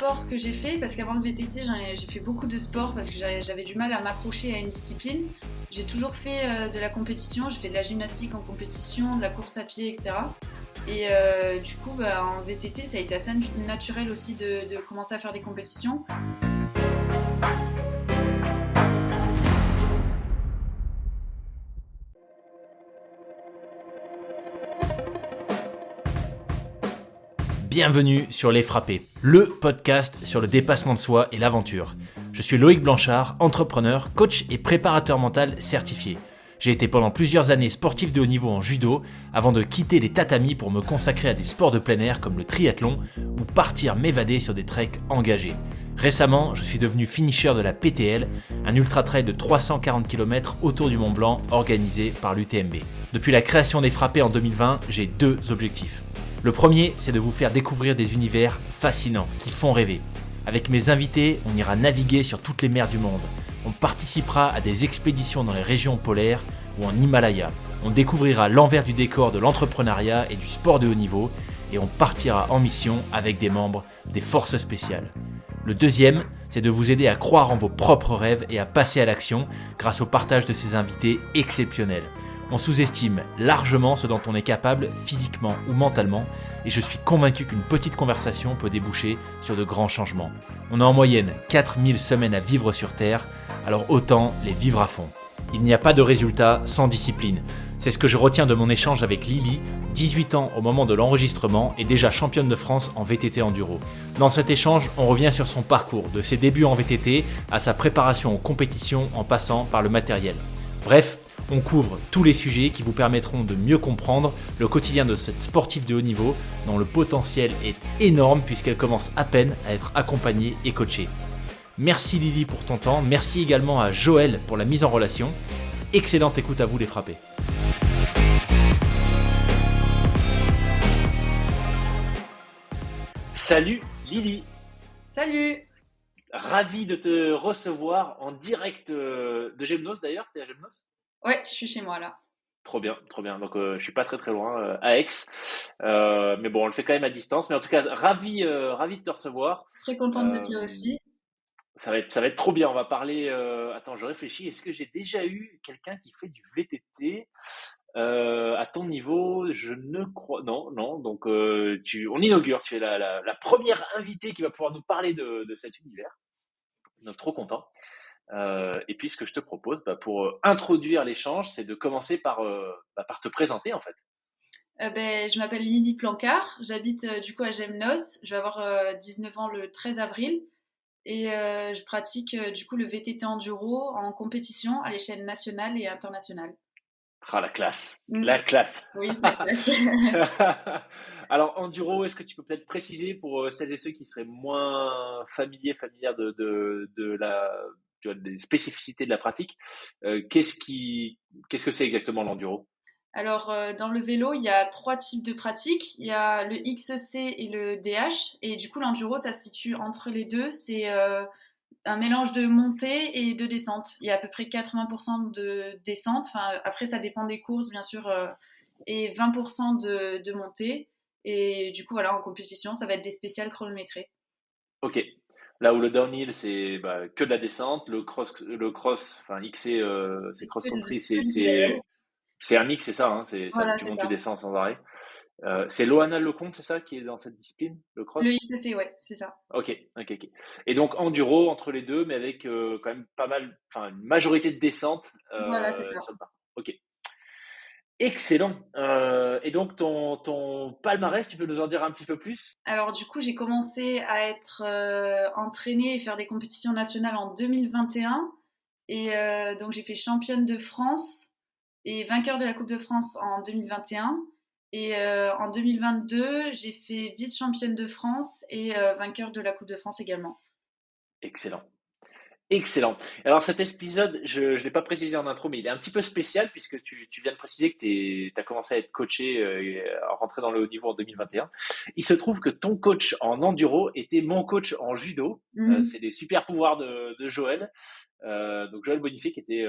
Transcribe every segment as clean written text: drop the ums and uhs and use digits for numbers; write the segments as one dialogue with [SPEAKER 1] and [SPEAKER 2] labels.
[SPEAKER 1] sport que j'ai fait, parce qu'avant le VTT, j'ai fait beaucoup de sport parce que j'avais du mal à m'accrocher à une discipline. J'ai toujours fait de la compétition, j'ai fait de la gymnastique en compétition, de la course à pied, etc. Et du coup, en VTT, ça a été assez naturel aussi de commencer à faire des compétitions.
[SPEAKER 2] Bienvenue sur Les Frappés, le podcast sur le dépassement de soi et l'aventure. Je suis Loïc Blanchard, entrepreneur, coach et préparateur mental certifié. J'ai été pendant plusieurs années sportif de haut niveau en judo avant de quitter les tatamis pour me consacrer à des sports de plein air comme le triathlon ou partir m'évader sur des treks engagés. Récemment, je suis devenu finisher de la PTL, un ultra-trail de 340 km autour du Mont Blanc organisé par l'UTMB. Depuis la création des Frappés en 2020, j'ai deux objectifs. Le premier, c'est de vous faire découvrir des univers fascinants qui font rêver. Avec mes invités, on ira naviguer sur toutes les mers du monde. On participera à des expéditions dans les régions polaires ou en Himalaya. On découvrira l'envers du décor de l'entrepreneuriat et du sport de haut niveau et on partira en mission avec des membres des forces spéciales. Le deuxième, c'est de vous aider à croire en vos propres rêves et à passer à l'action grâce au partage de ces invités exceptionnels. On sous-estime largement ce dont on est capable physiquement ou mentalement et je suis convaincu qu'une petite conversation peut déboucher sur de grands changements. On a en moyenne 4000 semaines à vivre sur Terre, alors autant les vivre à fond. Il n'y a pas de résultat sans discipline. C'est ce que je retiens de mon échange avec Lily, 18 ans au moment de l'enregistrement et déjà championne de France en VTT enduro. Dans cet échange, on revient sur son parcours, de ses débuts en VTT à sa préparation aux compétitions en passant par le matériel. Bref, on couvre tous les sujets qui vous permettront de mieux comprendre le quotidien de cette sportive de haut niveau dont le potentiel est énorme puisqu'elle commence à peine à être accompagnée et coachée. Merci Lily pour ton temps, merci également à Joël pour la mise en relation. Excellente écoute à vous les frappés. Salut Lily.
[SPEAKER 1] Salut!
[SPEAKER 2] Ravi de te recevoir en direct de Gymnos d'ailleurs, t'es à Gymnos ?
[SPEAKER 1] Ouais, je suis chez moi là.
[SPEAKER 2] Trop bien, trop bien. Donc je suis pas très très loin à Aix, mais bon, on le fait quand même à distance. Mais en tout cas, ravi de te recevoir.
[SPEAKER 1] Très contente d'être
[SPEAKER 2] Euh,
[SPEAKER 1] là aussi.
[SPEAKER 2] ça va être trop bien. On va parler. Attends, je réfléchis. Est-ce que j'ai déjà eu quelqu'un qui fait du VTT à ton niveau? Je ne crois. Non, non. Donc on inaugure. Tu es la première invitée qui va pouvoir nous parler de cet univers. Donc trop content. Et puis ce que je te propose, pour introduire l'échange, c'est de commencer par te présenter en fait.
[SPEAKER 1] Je m'appelle Lily Plancard, j'habite du coup à Gemnos, je vais avoir 19 ans le 13 avril et je pratique du coup le VTT enduro en compétition à l'échelle nationale et internationale.
[SPEAKER 2] Ah, la classe,
[SPEAKER 1] Mm.
[SPEAKER 2] la classe.
[SPEAKER 1] Oui, c'est clair.
[SPEAKER 2] Alors, enduro, est-ce que tu peux peut-être préciser pour celles et ceux qui seraient moins familières tu vois, des spécificités de la pratique, qu'est-ce que c'est exactement l'enduro?
[SPEAKER 1] Alors dans le vélo, il y a trois types de pratiques. Il y a le XC et le DH et du coup l'enduro ça se situe entre les deux. C'est un mélange de montée et de descente. Il y a à peu près 80% de descente. Enfin, après, ça dépend des courses, bien sûr, et 20% de montée. Et du coup, voilà, en compétition, ça va être des spéciales chronométrées.
[SPEAKER 2] Ok. Là où le downhill, c'est que de la descente, enfin XC, c'est
[SPEAKER 1] Que
[SPEAKER 2] cross-country,
[SPEAKER 1] du, que du pédalage.
[SPEAKER 2] c'est un mix, c'est ça, hein,
[SPEAKER 1] Voilà,
[SPEAKER 2] tu
[SPEAKER 1] c'est
[SPEAKER 2] montes, tu
[SPEAKER 1] ça.
[SPEAKER 2] descends sans arrêt. C'est Loana Lecomte, c'est ça, qui est dans cette discipline, le
[SPEAKER 1] Le
[SPEAKER 2] cross?
[SPEAKER 1] XC, ouais, c'est ça.
[SPEAKER 2] Ok, ok, ok. Et donc enduro entre les deux, mais avec quand même pas mal, enfin une majorité de descente
[SPEAKER 1] Voilà, c'est ça.
[SPEAKER 2] sur le parcours. Ok, excellent. Et donc ton palmarès, tu peux nous en dire un petit peu plus?
[SPEAKER 1] Alors, du coup, j'ai commencé à être entraînée et faire des compétitions nationales en 2021. Et donc, j'ai fait championne de France et vainqueur de la Coupe de France en 2021. Et en 2022, j'ai fait vice-championne de France et vainqueur de la Coupe de France également.
[SPEAKER 2] Excellent. Excellent. Alors cet épisode, je ne l'ai pas précisé en intro, mais il est un petit peu spécial puisque tu viens de préciser que tu as commencé à être coaché et à rentrer dans le haut niveau en 2021. Il se trouve que ton coach en enduro était mon coach en judo.
[SPEAKER 1] Mhm.
[SPEAKER 2] C'est des super pouvoirs de Joël. Donc Joël Bonifay qui était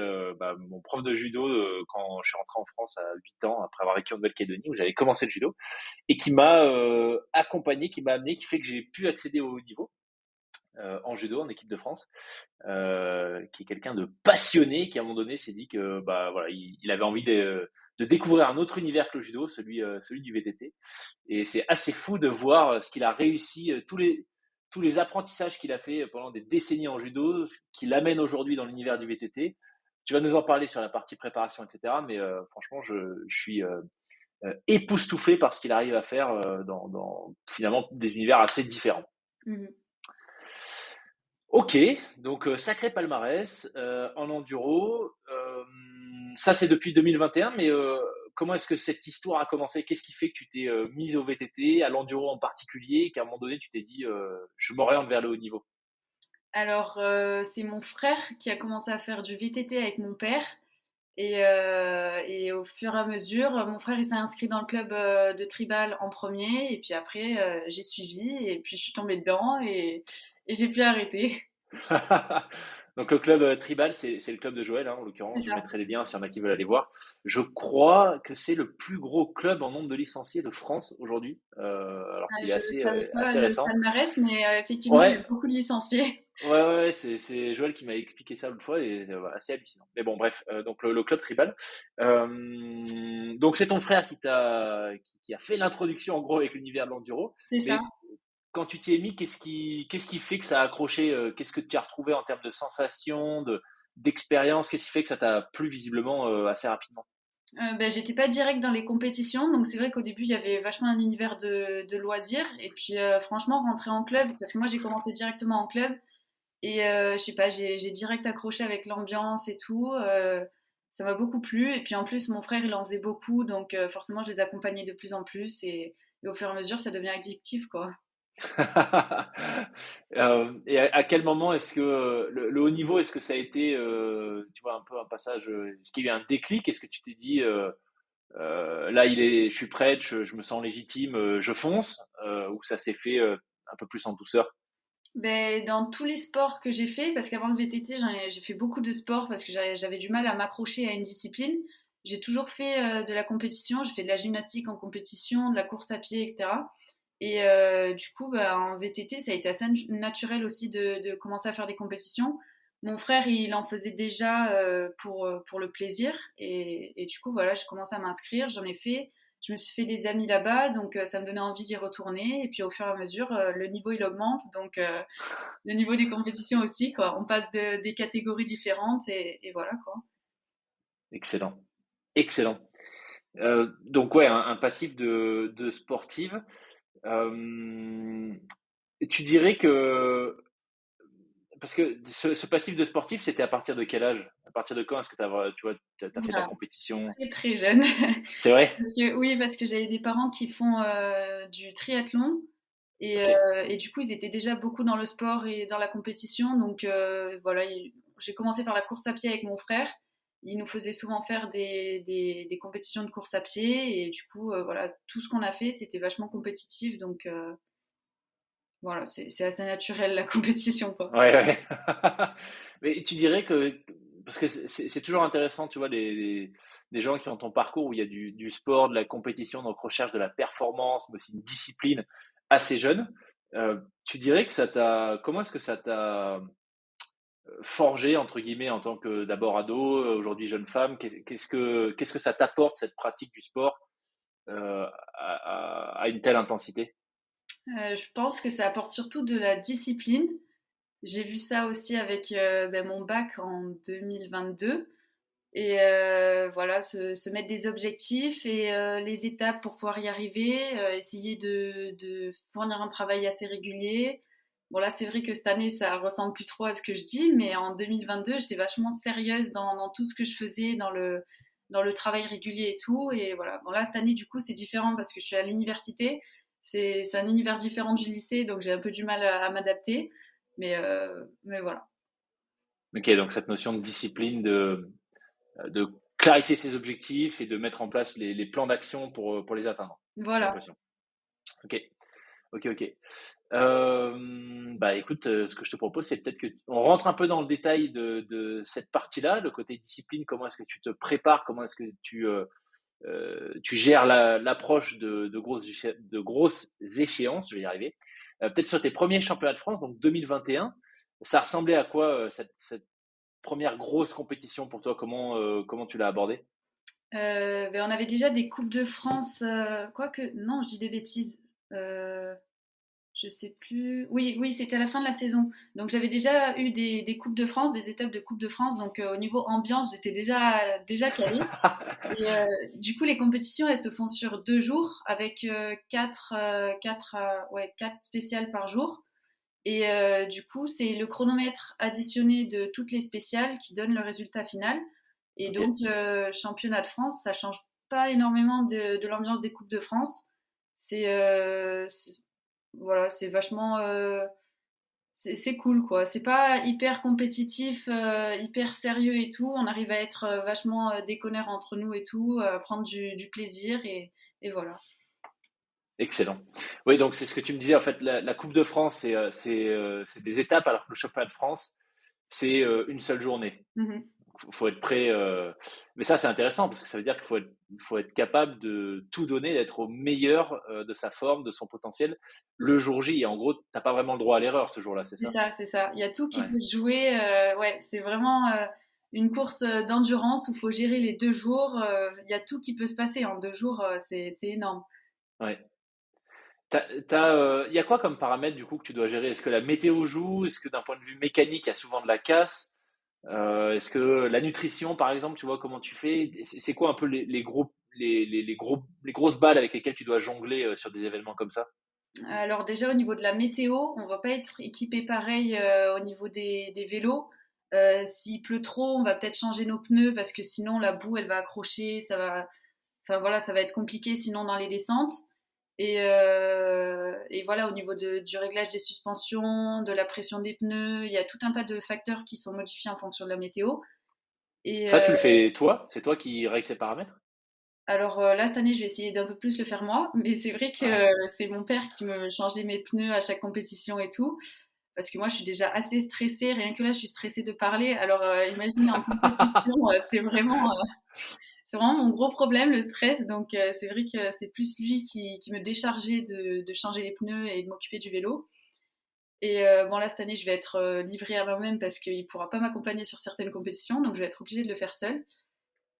[SPEAKER 2] mon prof de judo quand je suis rentré en France à 8 ans après avoir vécu en Nouvelle-Calédonie où j'avais commencé le judo et qui m'a accompagné, qui m'a amené, qui fait que j'ai pu accéder au haut niveau.
[SPEAKER 3] en judo, en équipe de France, qui est quelqu'un de passionné, qui à un moment donné s'est dit que bah voilà, il avait envie de découvrir un autre univers que le judo, celui du VTT. Et c'est assez fou de voir ce qu'il a réussi, tous les apprentissages qu'il a fait pendant des décennies en judo, ce qu'il amène aujourd'hui dans l'univers du VTT. Tu vas nous en parler sur la partie préparation, etc. Mais franchement, je suis époustouflé par ce qu'il arrive à faire dans finalement des univers assez différents.
[SPEAKER 1] Mhm.
[SPEAKER 3] Ok, donc sacré palmarès en enduro. Ça, c'est depuis 2021, mais comment est-ce que cette histoire a commencé? Qu'est-ce qui fait que tu t'es mise au VTT, à l'enduro en particulier, qu'à un moment donné, tu t'es dit je m'oriente vers le haut niveau?
[SPEAKER 1] Alors, c'est mon frère qui a commencé à faire du VTT avec mon père. Et au fur et à mesure, mon frère il s'est inscrit dans le club de tribal en premier, et puis après j'ai suivi, et puis je suis tombée dedans et j'ai pu arrêter.
[SPEAKER 3] Donc le club tribal, c'est le club de Joël, hein, en
[SPEAKER 1] C'est
[SPEAKER 3] l'occurrence. Je
[SPEAKER 1] ça.
[SPEAKER 3] mettrai les liens s'il y en a qui veulent aller voir. Je crois que c'est le plus gros club en nombre de licenciés de France aujourd'hui, alors qu'il est
[SPEAKER 1] Je ne savais pas
[SPEAKER 3] assez
[SPEAKER 1] le
[SPEAKER 3] récent.
[SPEAKER 1] palmarès, mais effectivement il y
[SPEAKER 3] Ouais,
[SPEAKER 1] a beaucoup de licenciés.
[SPEAKER 3] ouais, c'est Joël qui m'a expliqué ça l'autre fois et assez hallucinant. Mais bon, bref, donc le club tribal. Donc c'est ton frère qui a fait l'introduction en gros avec l'univers de l'enduro.
[SPEAKER 1] C'est ça.
[SPEAKER 3] Mais quand tu t'y es mis, qu'est-ce qui fait que ça a accroché? Qu'est-ce que tu as retrouvé en termes de sensations, d'expérience? Qu'est-ce qui fait que ça t'a plu visiblement assez rapidement?
[SPEAKER 1] Ben, j'étais pas direct dans les compétitions, donc c'est vrai qu'au début il y avait vachement un univers de loisirs, et puis franchement rentrer en club, parce que moi j'ai commencé directement en club. Et je sais pas, j'ai direct accroché avec l'ambiance et tout. Ça m'a beaucoup plu. Et puis en plus, mon frère, il en faisait beaucoup. Donc forcément, je les accompagnais de plus en plus. Et au fur et à mesure, ça devient addictif, quoi.
[SPEAKER 3] Et à quel moment est-ce que le haut niveau, est-ce que ça a été, tu vois, un peu un passage, est-ce qu'il y a eu un déclic? Est-ce que tu t'es dit, là, je suis prête, je me sens légitime, je fonce, ou ça s'est fait un peu plus en douceur?
[SPEAKER 1] Ben, dans tous les sports que j'ai fait, parce qu'avant le VTT, j'ai fait beaucoup de sports parce que j'avais du mal à m'accrocher à une discipline. J'ai toujours fait de la compétition. J'ai fait de la gymnastique en compétition, de la course à pied, etc. Et du coup, bah, en VTT, ça a été assez naturel aussi de commencer à faire des compétitions. Mon frère, il en faisait déjà pour le plaisir. Et du coup, voilà, j'ai commencé à m'inscrire, j'en ai fait. Je me suis fait des amis là-bas, donc ça me donnait envie d'y retourner. Et puis au fur et à mesure, le niveau, il augmente. Donc le niveau des compétitions aussi, quoi. On passe des catégories différentes et voilà, quoi.
[SPEAKER 3] Excellent, excellent. Donc ouais, un passif de sportive. Euh, Tu dirais que parce que ce passif de sportif, c'était à partir de quel âge? À partir de quand est-ce que tu vois, t'as fait de la
[SPEAKER 1] Voilà,
[SPEAKER 3] compétition?
[SPEAKER 1] très très jeune.
[SPEAKER 3] C'est vrai?
[SPEAKER 1] Oui, parce que j'avais des parents qui font du triathlon.
[SPEAKER 3] Ok.
[SPEAKER 1] Et du coup, ils étaient déjà beaucoup dans le sport et dans la compétition. Donc voilà, j'ai commencé par la course à pied avec mon frère. Il nous faisait souvent faire des compétitions de course à pied. Et du coup, voilà, tout ce qu'on a fait, c'était vachement compétitif. Donc voilà, c'est assez naturel la compétition, quoi.
[SPEAKER 3] Ouais, ouais. Mais tu dirais que, parce que c'est toujours intéressant, tu vois, des gens qui ont ton parcours où il y a du sport, de la compétition, donc recherche de la performance, mais aussi une discipline assez jeune. Tu dirais que comment est-ce que ça t'a forgé, entre guillemets, en tant que d'abord ado, aujourd'hui jeune femme? Qu'est-ce que ça t'apporte, cette pratique du sport, à une telle intensité?
[SPEAKER 1] Je pense que ça apporte surtout de la discipline. J'ai vu ça aussi avec ben, mon bac en 2022. Et voilà, se mettre des objectifs et les étapes pour pouvoir y arriver, essayer de fournir un travail assez régulier. Bon là, c'est vrai que cette année, ça ressemble plus trop à ce que je dis, mais en 2022, j'étais vachement sérieuse dans tout ce que je faisais, dans le travail régulier et tout. Et voilà, bon là, cette année, du coup, c'est différent parce que je suis à l'université. C'est un univers différent du lycée, donc j'ai un peu du mal à m'adapter. Mais voilà.
[SPEAKER 3] Ok, donc cette notion de discipline, de clarifier ses objectifs et de mettre en place les plans d'action pour les atteindre, j'ai
[SPEAKER 1] Voilà.
[SPEAKER 3] l'impression. Ok, ok, ok. Bah écoute, ce que je te propose, c'est peut-être que on rentre un peu dans le détail de cette partie-là, le côté discipline, comment est-ce que tu te prépares, comment est-ce que tu gères l'approche de grosses échéances, je vais y arriver. Peut-être sur tes premiers championnats de France, donc 2021, ça ressemblait à quoi cette première grosse compétition pour toi? Comment tu l'as abordée?
[SPEAKER 1] On avait déjà des Coupes de France, quoique, non, je dis des bêtises. Euh, je sais plus. Oui, oui, c'était à la fin de la saison. Donc j'avais déjà eu des Coupes de France, des étapes de Coupe de France. Donc au niveau ambiance, j'étais déjà calée. Et du coup, les compétitions, elles se font sur 2 jours avec quatre spéciales par jour. Et du coup, c'est le chronomètre additionné de toutes les spéciales qui donne le résultat final. Et
[SPEAKER 3] Ok,
[SPEAKER 1] donc, championnat de France, ça change pas énormément de l'ambiance des Coupes de France. Voilà, c'est vachement, c'est cool quoi. C'est pas hyper compétitif, hyper sérieux et tout. On arrive à être vachement déconneurs entre nous et tout, prendre du plaisir et voilà.
[SPEAKER 3] excellent. Oui, donc c'est ce que tu me disais, en fait, la Coupe de France, c'est des étapes, alors que le championnat de France, c'est une seule journée.
[SPEAKER 1] Mhm.
[SPEAKER 3] Faut être prêt. Mais ça, c'est intéressant parce que ça veut dire faut être capable de tout donner, d'être au meilleur de sa forme, de son potentiel le jour J. Et en gros, t'as pas vraiment le droit à l'erreur ce jour-là, c'est
[SPEAKER 1] C'est
[SPEAKER 3] ça?
[SPEAKER 1] ça, c'est ça. Il y a tout qui
[SPEAKER 3] Ouais.
[SPEAKER 1] peut se jouer. Ouais, c'est vraiment une course d'endurance où il faut gérer les 2 jours. Il y a tout qui peut se passer en 2 jours. C'est énorme.
[SPEAKER 3] Ouais. Il y a quoi comme paramètre du coup que tu dois gérer? Est-ce que la météo joue? Est-ce que d'un point de vue mécanique, il y a souvent de la casse? Est-ce que la nutrition, par exemple, tu vois comment tu fais? C'est quoi un peu les grosses balles avec lesquelles tu dois jongler sur des événements comme ça?
[SPEAKER 1] Alors déjà au niveau de la météo, on va pas être équipé pareil au niveau des vélos. S'il pleut trop, on va peut-être changer nos pneus parce que sinon la boue elle va accrocher, enfin voilà, ça va être compliqué sinon dans les descentes. Et voilà, au niveau du réglage des suspensions, de la pression des pneus, il y a tout un tas de facteurs qui sont modifiés en fonction de la météo. Et
[SPEAKER 3] Ça, tu le fais toi? C'est toi qui règles ces paramètres?
[SPEAKER 1] alors là, cette année, je vais essayer d'un peu plus le faire moi, mais c'est vrai que
[SPEAKER 3] Ouais.
[SPEAKER 1] c'est mon père qui me changeait mes pneus à chaque compétition et tout, parce que moi, je suis déjà assez stressée, rien que là, je suis stressée de parler. Alors imagine en compétition, c'est vraiment mon gros problème, le stress. Donc c'est vrai que c'est plus lui qui me déchargeait de changer les pneus et de m'occuper du vélo. Et bon, là, cette année, je vais être livrée à moi-même parce qu'il ne pourra pas m'accompagner sur certaines compétitions, donc je vais être obligée de le faire seule.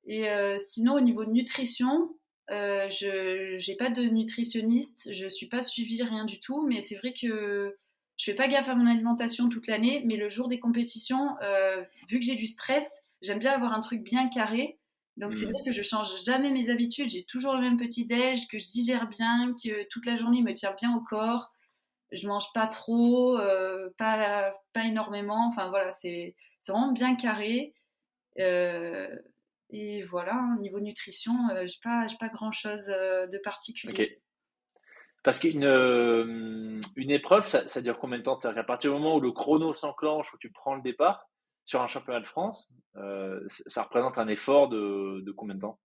[SPEAKER 1] Et sinon, au niveau de nutrition, je n'ai pas de nutritionniste, je ne suis pas suivie, rien du tout, mais c'est vrai que je fais pas gaffe à mon alimentation toute l'année, mais le jour des compétitions, vu que j'ai du stress, j'aime bien avoir un truc bien carré. Donc c'est vrai
[SPEAKER 3] Hmm.
[SPEAKER 1] que je change jamais mes habitudes, j'ai toujours le même petit déj, que je digère bien, que toute la journée me tient bien au corps. Je mange pas trop, pas énormément. Enfin voilà, c'est vraiment bien carré. Euh, et voilà, hein, niveau nutrition, j'ai pas grand-chose de
[SPEAKER 3] Ok.
[SPEAKER 1] particulier.
[SPEAKER 3] Parce une épreuve, ça dure combien de temps? C'est-à-dire qu'à partir du moment où le chrono s'enclenche, où tu prends le départ sur un championnat de France, ça représente un effort de combien de temps?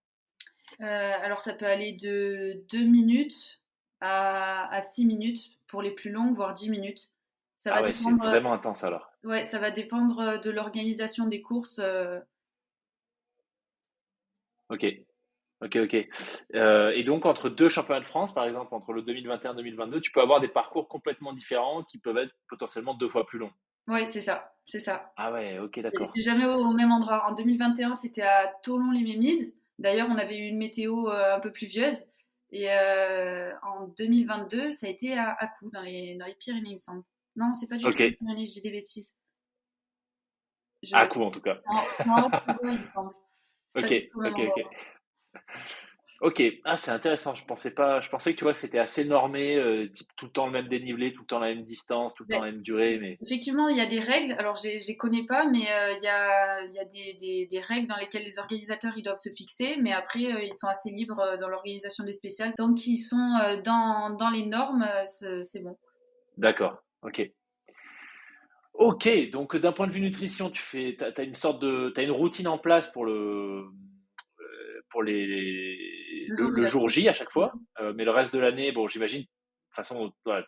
[SPEAKER 1] Alors ça peut aller de 2 minutes à 6 minutes pour les plus longues, voire 10 minutes. Ça
[SPEAKER 3] Ah
[SPEAKER 1] va
[SPEAKER 3] ouais, c'est
[SPEAKER 1] dépendre,
[SPEAKER 3] vraiment intense alors.
[SPEAKER 1] ouais, ça va dépendre de l'organisation des courses.
[SPEAKER 3] Ok, ok. Et donc entre deux championnats de France, par exemple, entre le 2021 et 2022, tu peux avoir des parcours complètement différents qui peuvent être potentiellement 2 fois plus longs.
[SPEAKER 1] Ouais, c'est ça, c'est ça.
[SPEAKER 3] Ah ouais, ok,
[SPEAKER 1] C'est
[SPEAKER 3] d'accord.
[SPEAKER 1] jamais au même endroit. En 2021, c'était à Thonon-les-Mémises. D'ailleurs, on avait eu une météo un peu pluvieuse. Et en 2022, ça a été à Coux, dans les Pyrénées, il me semble. Non, c'est pas du tout
[SPEAKER 3] Ok,
[SPEAKER 1] les Pyrénées, je dis des bêtises.
[SPEAKER 3] à
[SPEAKER 1] Je...
[SPEAKER 3] coup en tout cas.
[SPEAKER 1] C'est en Haute-Savoie, il me semble. C'est pas
[SPEAKER 3] Ok,
[SPEAKER 1] du tout au même
[SPEAKER 3] ok.
[SPEAKER 1] endroit.
[SPEAKER 3] Ok, ah c'est intéressant. Je pensais que tu vois que c'était assez normé, type tout le temps le même dénivelé, tout le temps la même distance, tout le temps
[SPEAKER 1] Mais
[SPEAKER 3] la même durée, mais
[SPEAKER 1] effectivement, il y a des règles. Alors, je les connais pas, mais il y a des règles dans lesquelles les organisateurs ils doivent se fixer. Mais après, ils sont assez libres dans l'organisation des spéciales. Tant qu'ils sont dans les normes, c'est bon.
[SPEAKER 3] d'accord. Ok. Ok, donc d'un point de vue nutrition, t'as une routine en place pour
[SPEAKER 1] Le jour de
[SPEAKER 3] le
[SPEAKER 1] la
[SPEAKER 3] jour
[SPEAKER 1] course.
[SPEAKER 3] J à chaque fois, mais le reste de l'année, bon, j'imagine, de toute façon, voilà,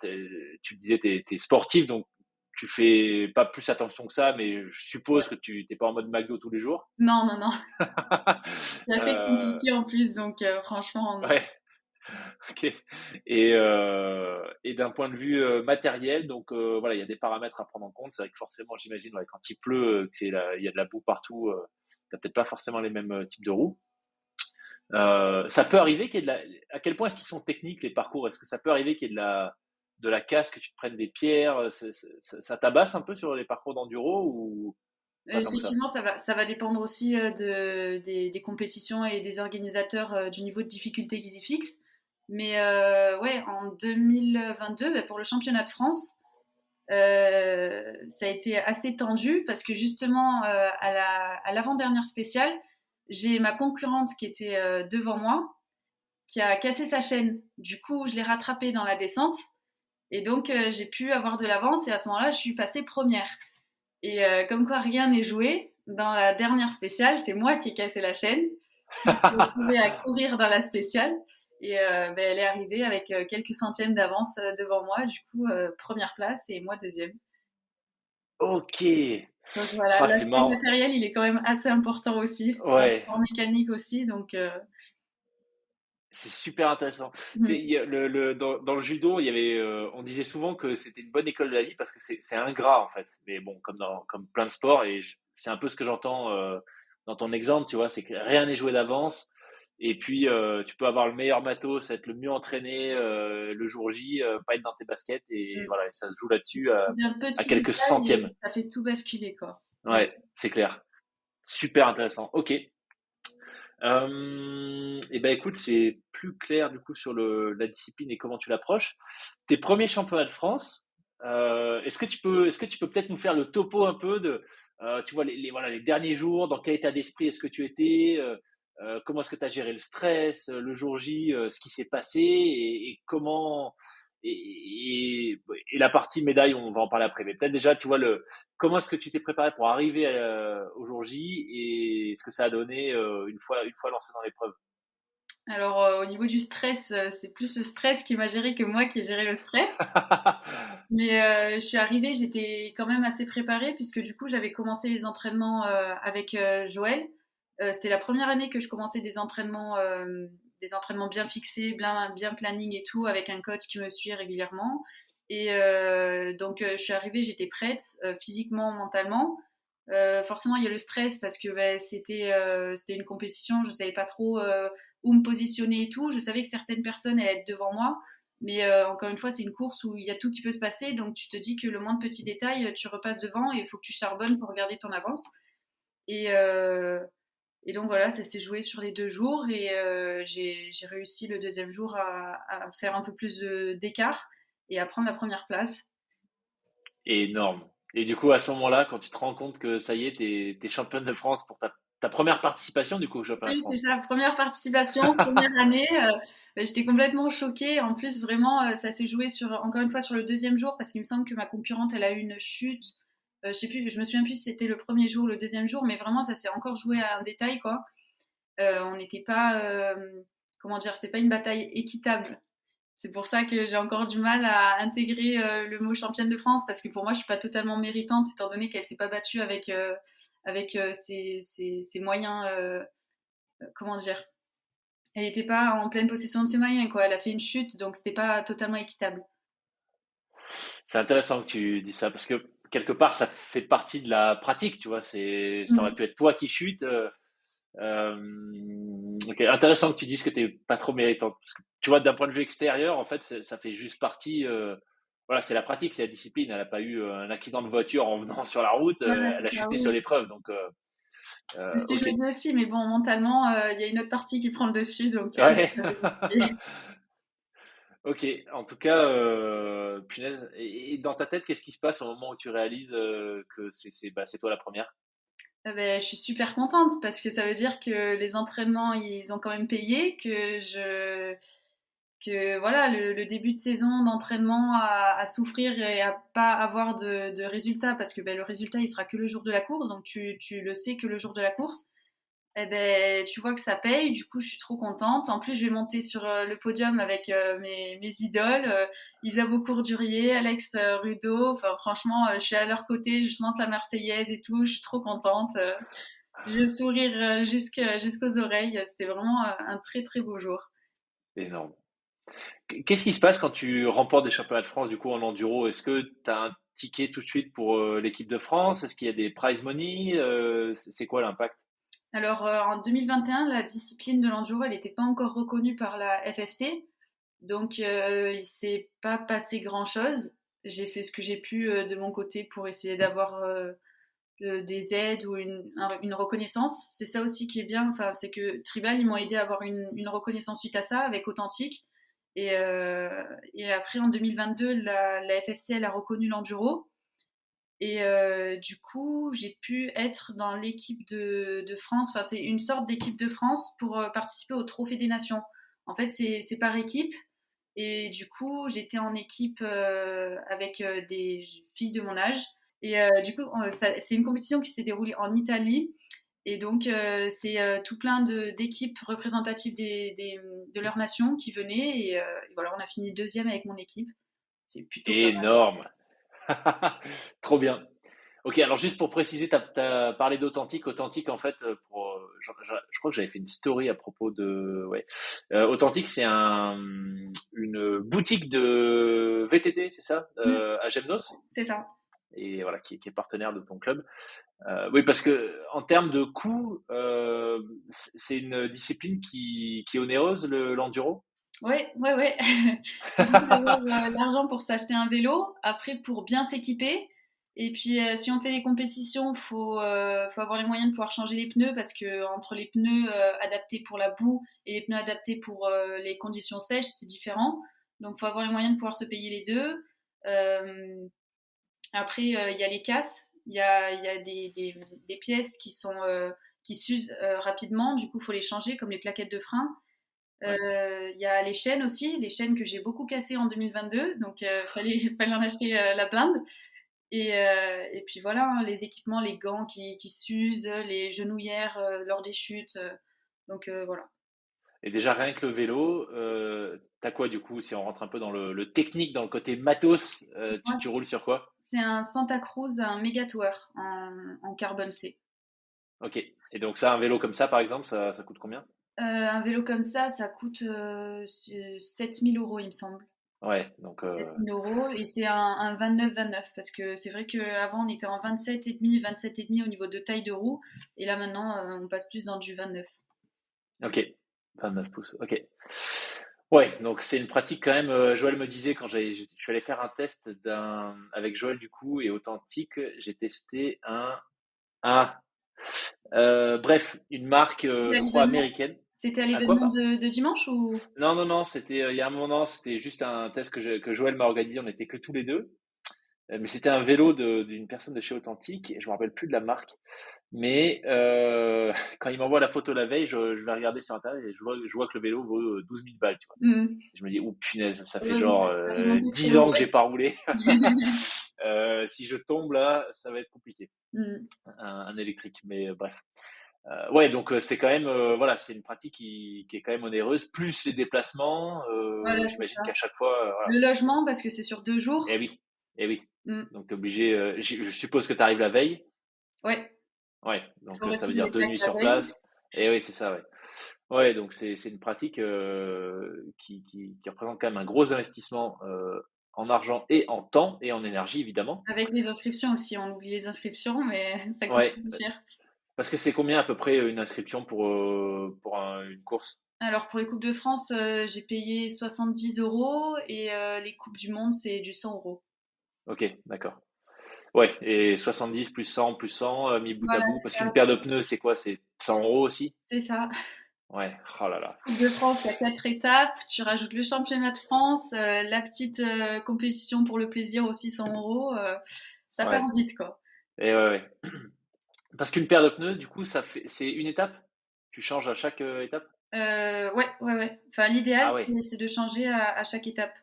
[SPEAKER 3] tu me disais, t'es sportif, donc tu fais pas plus attention que ça, mais je
[SPEAKER 1] Ouais.
[SPEAKER 3] suppose que tu t'es pas en mode McDo tous les jours.
[SPEAKER 1] Non, non, non. C'est assez
[SPEAKER 3] Euh,
[SPEAKER 1] compliqué en plus, donc franchement, non.
[SPEAKER 3] ouais. Ok. Et d'un point de vue matériel, donc voilà, il y a des paramètres à prendre en compte. C'est vrai que forcément, j'imagine, ouais, quand il pleut, il y a de la boue partout, t'as peut-être pas forcément les mêmes types de roues. Ça peut arriver qu'il y ait à quel point est-ce qu'ils sont techniques les parcours? Est-ce que ça peut arriver qu'il y ait de la casse, que tu te prennes des pierres? Ça tabasse un peu sur les parcours d'enduro ou pas tant que ça?
[SPEAKER 1] Effectivement, ça va dépendre aussi des compétitions et des organisateurs du niveau de difficulté qu'ils y fixent. Mais ouais, en 2022, bah, pour le championnat de France, ça a été assez tendu parce que justement, à l'avant-dernière spéciale, j'ai ma concurrente qui était devant moi, qui a cassé sa chaîne. Du coup, je l'ai rattrapée dans la descente et donc j'ai pu avoir de l'avance et à ce moment-là, je suis passée première. Et comme quoi rien n'est joué, dans la dernière spéciale, c'est moi qui ai cassé la chaîne. Je me suis retrouvée à courir dans la spéciale. Et ben, elle est arrivée avec quelques centièmes d'avance devant moi. Du coup, première place et moi deuxième.
[SPEAKER 3] Ok.
[SPEAKER 1] Donc voilà,
[SPEAKER 3] Ah, c'est
[SPEAKER 1] l'aspect
[SPEAKER 3] marrant.
[SPEAKER 1] matériel, il est quand même assez important aussi. C'est un
[SPEAKER 3] Ouais,
[SPEAKER 1] sport mécanique aussi. Donc,
[SPEAKER 3] c'est super intéressant. Tu sais,
[SPEAKER 1] mm,
[SPEAKER 3] dans le judo, il y avait, on disait souvent que c'était une bonne école de la vie parce que c'est ingrat en fait. Mais bon, comme plein de sports, c'est un peu ce que j'entends dans ton exemple, tu vois, c'est que rien n'est joué d'avance. Et puis, tu peux avoir le meilleur matos, être le mieux entraîné le jour J, pas être dans tes baskets, et
[SPEAKER 1] mm.
[SPEAKER 3] voilà, et ça se joue là-dessus
[SPEAKER 1] Un
[SPEAKER 3] à
[SPEAKER 1] petit
[SPEAKER 3] quelques
[SPEAKER 1] détail
[SPEAKER 3] centièmes.
[SPEAKER 1] et ça fait tout basculer, quoi. Mm.
[SPEAKER 3] Ouais, c'est clair. Super intéressant. Ok. Et ben écoute, c'est plus clair du coup sur la discipline et comment tu l'approches. Tes premiers championnats de France, est-ce que tu peux peut-être nous faire le topo un peu de, tu vois, voilà, les derniers jours, dans quel état d'esprit est-ce que tu étais, comment est-ce que tu as géré le stress, le jour J, ce qui s'est passé et comment, et la partie médaille, on va en parler après. Mais peut-être déjà, tu vois, comment est-ce que tu t'es préparé pour arriver au jour J et ce que ça a donné une fois lancé dans l'épreuve?
[SPEAKER 1] Alors, au niveau du stress, c'est plus le stress qui m'a géré que moi qui ai géré le stress. Mais je suis arrivée, j'étais quand même assez préparée puisque du coup j'avais commencé les entraînements avec Joël. C'était la première année que je commençais des entraînements bien fixés, bien planning et tout, avec un coach qui me suit régulièrement. Et donc je suis arrivée, j'étais prête physiquement, mentalement. Forcément, il y a le stress parce que bah, c'était une compétition, je savais pas trop où me positionner et tout. Je savais que certaines personnes allaient être devant moi. Mais encore une fois, c'est une course où il y a tout qui peut se passer, donc tu te dis que le moindre petit détail, tu repasses devant et il faut que tu charbonnes pour garder ton avance. Et, euh, et donc voilà, ça s'est joué sur les 2 jours et j'ai réussi le deuxième jour à faire un peu plus d'écart et à prendre la première place.
[SPEAKER 3] Énorme. Et du coup, à ce moment-là, quand tu te rends compte que ça y est, t'es championne de France pour ta première participation du coup au championnat de
[SPEAKER 1] Oui, c'est
[SPEAKER 3] France.
[SPEAKER 1] ça, première participation, première année. Bah, j'étais complètement choquée. En plus, vraiment, ça s'est joué encore une fois sur le deuxième jour parce qu'il me semble que ma concurrente, elle a eu une chute. Je sais plus, je me souviens plus si c'était le premier jour ou le deuxième jour, mais vraiment, ça s'est encore joué à un détail, quoi. On n'était pas, comment dire, c'est pas une bataille équitable. C'est pour ça que j'ai encore du mal à intégrer le mot championne de France parce que pour moi, je suis pas totalement méritante étant donné qu'elle s'est pas battue avec ses moyens. Comment dire? Elle n'était pas en pleine possession de ses moyens, quoi. Elle a fait une chute, donc c'était pas totalement équitable.
[SPEAKER 3] C'est intéressant que tu dis ça parce que quelque part, ça fait partie de la pratique, tu vois. Ça aurait
[SPEAKER 1] Mm.
[SPEAKER 3] pu être toi qui chute. Ok, intéressant que tu dises que t'es pas trop méritante. Parce que, tu vois, d'un point de vue extérieur, en fait, ça fait juste partie. Voilà, c'est la pratique, c'est la discipline. Elle n'a pas eu un accident de voiture en venant sur la route.
[SPEAKER 1] Voilà, c'est
[SPEAKER 3] Elle a
[SPEAKER 1] ça,
[SPEAKER 3] chuté sur
[SPEAKER 1] oui.
[SPEAKER 3] l'épreuve. Donc,
[SPEAKER 1] C'est ce que je
[SPEAKER 3] ok.
[SPEAKER 1] me dis aussi, mais bon, mentalement, il y a une autre partie qui prend le dessus, donc
[SPEAKER 3] Ouais.
[SPEAKER 1] c'est assez compliqué.
[SPEAKER 3] Ok. En tout cas, punaise. Et dans ta tête, qu'est-ce qui se passe au moment où tu réalises que c'est toi la première?
[SPEAKER 1] Ben, je suis super contente parce que ça veut dire que les entraînements, ils ont quand même payé, que voilà, le début de saison d'entraînement à souffrir et à pas avoir de résultat parce que ben, le résultat, il sera que le jour de la course, donc tu le sais que le jour de la course. Eh ben, tu vois que ça paye, du coup, je suis trop contente. En plus, je vais monter sur le podium avec mes idoles, Isabeau Courdurier, Alex Rudeau. Enfin, franchement, je suis à leur côté, je chante la Marseillaise et tout, je suis trop contente. Je vais sourire jusqu'aux oreilles. C'était vraiment un très, très beau jour.
[SPEAKER 3] Énorme. Qu'est-ce qui se passe quand tu remportes des championnats de France du coup en enduro? Est-ce que tu as un ticket tout de suite pour l'équipe de France? Est-ce qu'il y a des prize money? C'est quoi l'impact?
[SPEAKER 1] Alors, en 2021, la discipline de l'enduro, elle n'était pas encore reconnue par la FFC. Donc, il s'est pas passé grand-chose. J'ai fait ce que j'ai pu de mon côté pour essayer d'avoir des aides ou une reconnaissance. C'est ça aussi qui est bien. Enfin, c'est que Tribal, ils m'ont aidé à avoir une reconnaissance suite à ça avec Authentique. Et après, en 2022, la FFC, elle a reconnu l'enduro. Et du coup, j'ai pu être dans l'équipe de France. Enfin, c'est une sorte d'équipe de France pour participer au Trophée des Nations. En fait, c'est par équipe. Et du coup, j'étais en équipe avec des filles de mon âge. Et du coup, c'est une compétition qui s'est déroulée en Italie. Et donc, c'est tout plein d'équipes représentatives de leur nation qui venaient. Et voilà, on a fini deuxième avec mon équipe. C'est plutôt pas mal.
[SPEAKER 3] Énorme. Trop bien. Ok, alors juste pour préciser, tu as parlé d'Authentique. Authentique, en fait, je crois que j'avais fait une story à propos de... Ouais. Authentique, c'est une boutique de VTT, c'est ça,
[SPEAKER 1] Mm,
[SPEAKER 3] à Gemnos,
[SPEAKER 1] c'est ça.
[SPEAKER 3] et voilà, qui est partenaire de ton club. Oui, parce que en termes de coût, c'est une discipline qui est onéreuse, l'enduro.
[SPEAKER 1] Ouais, ouais, ouais. Il faut avoir l'argent pour s'acheter un vélo, après pour bien s'équiper. Et puis si on fait des compétitions, faut avoir les moyens de pouvoir changer les pneus parce que entre les pneus adaptés pour la boue et les pneus adaptés pour les conditions sèches, c'est différent. Donc faut avoir les moyens de pouvoir se payer les deux. Euh, Après, il y a les casses, il y a des pièces qui s'usent rapidement, du coup il faut les changer comme les plaquettes de frein.
[SPEAKER 3] Ouais.
[SPEAKER 1] Il y a les chaînes aussi, les chaînes que j'ai beaucoup cassées en 2022, donc fallait en acheter la blinde. Et puis voilà, hein, les équipements, les gants qui s'usent, les genouillères lors des chutes. Donc voilà.
[SPEAKER 3] Et déjà, rien que le vélo, t'as quoi du coup, si on rentre un peu dans le technique, dans le côté matos,
[SPEAKER 1] Moi,
[SPEAKER 3] tu roules sur quoi?
[SPEAKER 1] c'est un Santa Cruz, un Mega Tour en carbone C.
[SPEAKER 3] Ok. Et donc ça, un vélo comme ça, par exemple, ça coûte combien?
[SPEAKER 1] Un vélo comme ça coûte 7 000 euros, il me semble.
[SPEAKER 3] Ouais, donc
[SPEAKER 1] 7 000 euros et c'est un 29-29 parce que c'est vrai qu'avant on était en 27,5 au niveau de taille de roue et là maintenant on passe plus dans du 29.
[SPEAKER 3] ok. 29 pouces, ok. Ouais, donc c'est une pratique quand même. Joël me disait quand je suis allé faire un test avec Joël du coup et Authentique, j'ai testé un bref, une marque,
[SPEAKER 1] C'était à
[SPEAKER 3] je crois
[SPEAKER 1] l'événement,
[SPEAKER 3] américaine.
[SPEAKER 1] c'était à
[SPEAKER 3] À quoi,
[SPEAKER 1] l'événement
[SPEAKER 3] pas?
[SPEAKER 1] de dimanche ou?
[SPEAKER 3] Non, non, non, c'était il y a un moment, c'était juste un test que Joël m'a organisé. On n'était que tous les deux. Mais c'était un vélo d'une personne de chez Authentique, et je me rappelle plus de la marque. Mais quand il m'envoie la photo la veille, je vais regarder sur Internet et je vois que le vélo vaut 12 000 balles. Tu vois.
[SPEAKER 1] Hmm.
[SPEAKER 3] Je me dis, oh punaise, ça fait
[SPEAKER 1] Ouais, oui,
[SPEAKER 3] genre
[SPEAKER 1] ça fait monter très
[SPEAKER 3] 10
[SPEAKER 1] haut,
[SPEAKER 3] ans que j'ai
[SPEAKER 1] ouais.
[SPEAKER 3] pas roulé. Si je tombe là, ça va être compliqué,
[SPEAKER 1] Hmm.
[SPEAKER 3] un électrique. Mais bref. Ouais, donc c'est quand même, voilà, c'est une pratique qui est quand même onéreuse, plus les déplacements.
[SPEAKER 1] Voilà, c'est
[SPEAKER 3] J'imagine
[SPEAKER 1] ça.
[SPEAKER 3] qu'à chaque fois, voilà.
[SPEAKER 1] Le logement parce que c'est sur 2 jours.
[SPEAKER 3] Eh oui, eh oui.
[SPEAKER 1] Hmm.
[SPEAKER 3] Donc tu es obligé, je suppose que tu arrives la veille.
[SPEAKER 1] Ouais,
[SPEAKER 3] Ouais,
[SPEAKER 1] il
[SPEAKER 3] donc
[SPEAKER 1] faut
[SPEAKER 3] ça veut
[SPEAKER 1] retirer
[SPEAKER 3] dire
[SPEAKER 1] les
[SPEAKER 3] deux
[SPEAKER 1] plaques
[SPEAKER 3] nuits
[SPEAKER 1] la
[SPEAKER 3] sur
[SPEAKER 1] veille.
[SPEAKER 3] place. Et oui, c'est ça, ouais. Ouais, donc c'est une pratique qui représente quand même un gros investissement en argent et en temps et en énergie, évidemment.
[SPEAKER 1] Avec les inscriptions aussi, on oublie les inscriptions mais ça coûte
[SPEAKER 3] Ouais,
[SPEAKER 1] plus cher.
[SPEAKER 3] parce que c'est combien à peu près une inscription pour une course?
[SPEAKER 1] Alors pour les Coupes de France, j'ai payé 70 euros et les Coupes du Monde, c'est du 100 euros.
[SPEAKER 3] Ok, d'accord. Ouais, et 70 plus 100 mis bout à
[SPEAKER 1] Voilà,
[SPEAKER 3] bout,
[SPEAKER 1] c'est
[SPEAKER 3] parce
[SPEAKER 1] ça.
[SPEAKER 3] qu'une paire de pneus, c'est quoi? C'est 100 euros aussi?
[SPEAKER 1] C'est ça.
[SPEAKER 3] Ouais, oh là là.
[SPEAKER 1] Coupe de France, il y a 4 étapes. Tu rajoutes le championnat de France, la petite compétition pour le plaisir aussi 100 euros. Ça part
[SPEAKER 3] Ouais,
[SPEAKER 1] vite, quoi.
[SPEAKER 3] et ouais, ouais. Parce qu'une paire de pneus, du coup, c'est une étape? Tu changes à chaque étape?
[SPEAKER 1] Ouais, ouais, ouais. Enfin, l'idéal,
[SPEAKER 3] Ah ouais,
[SPEAKER 1] c'est de changer à chaque étape.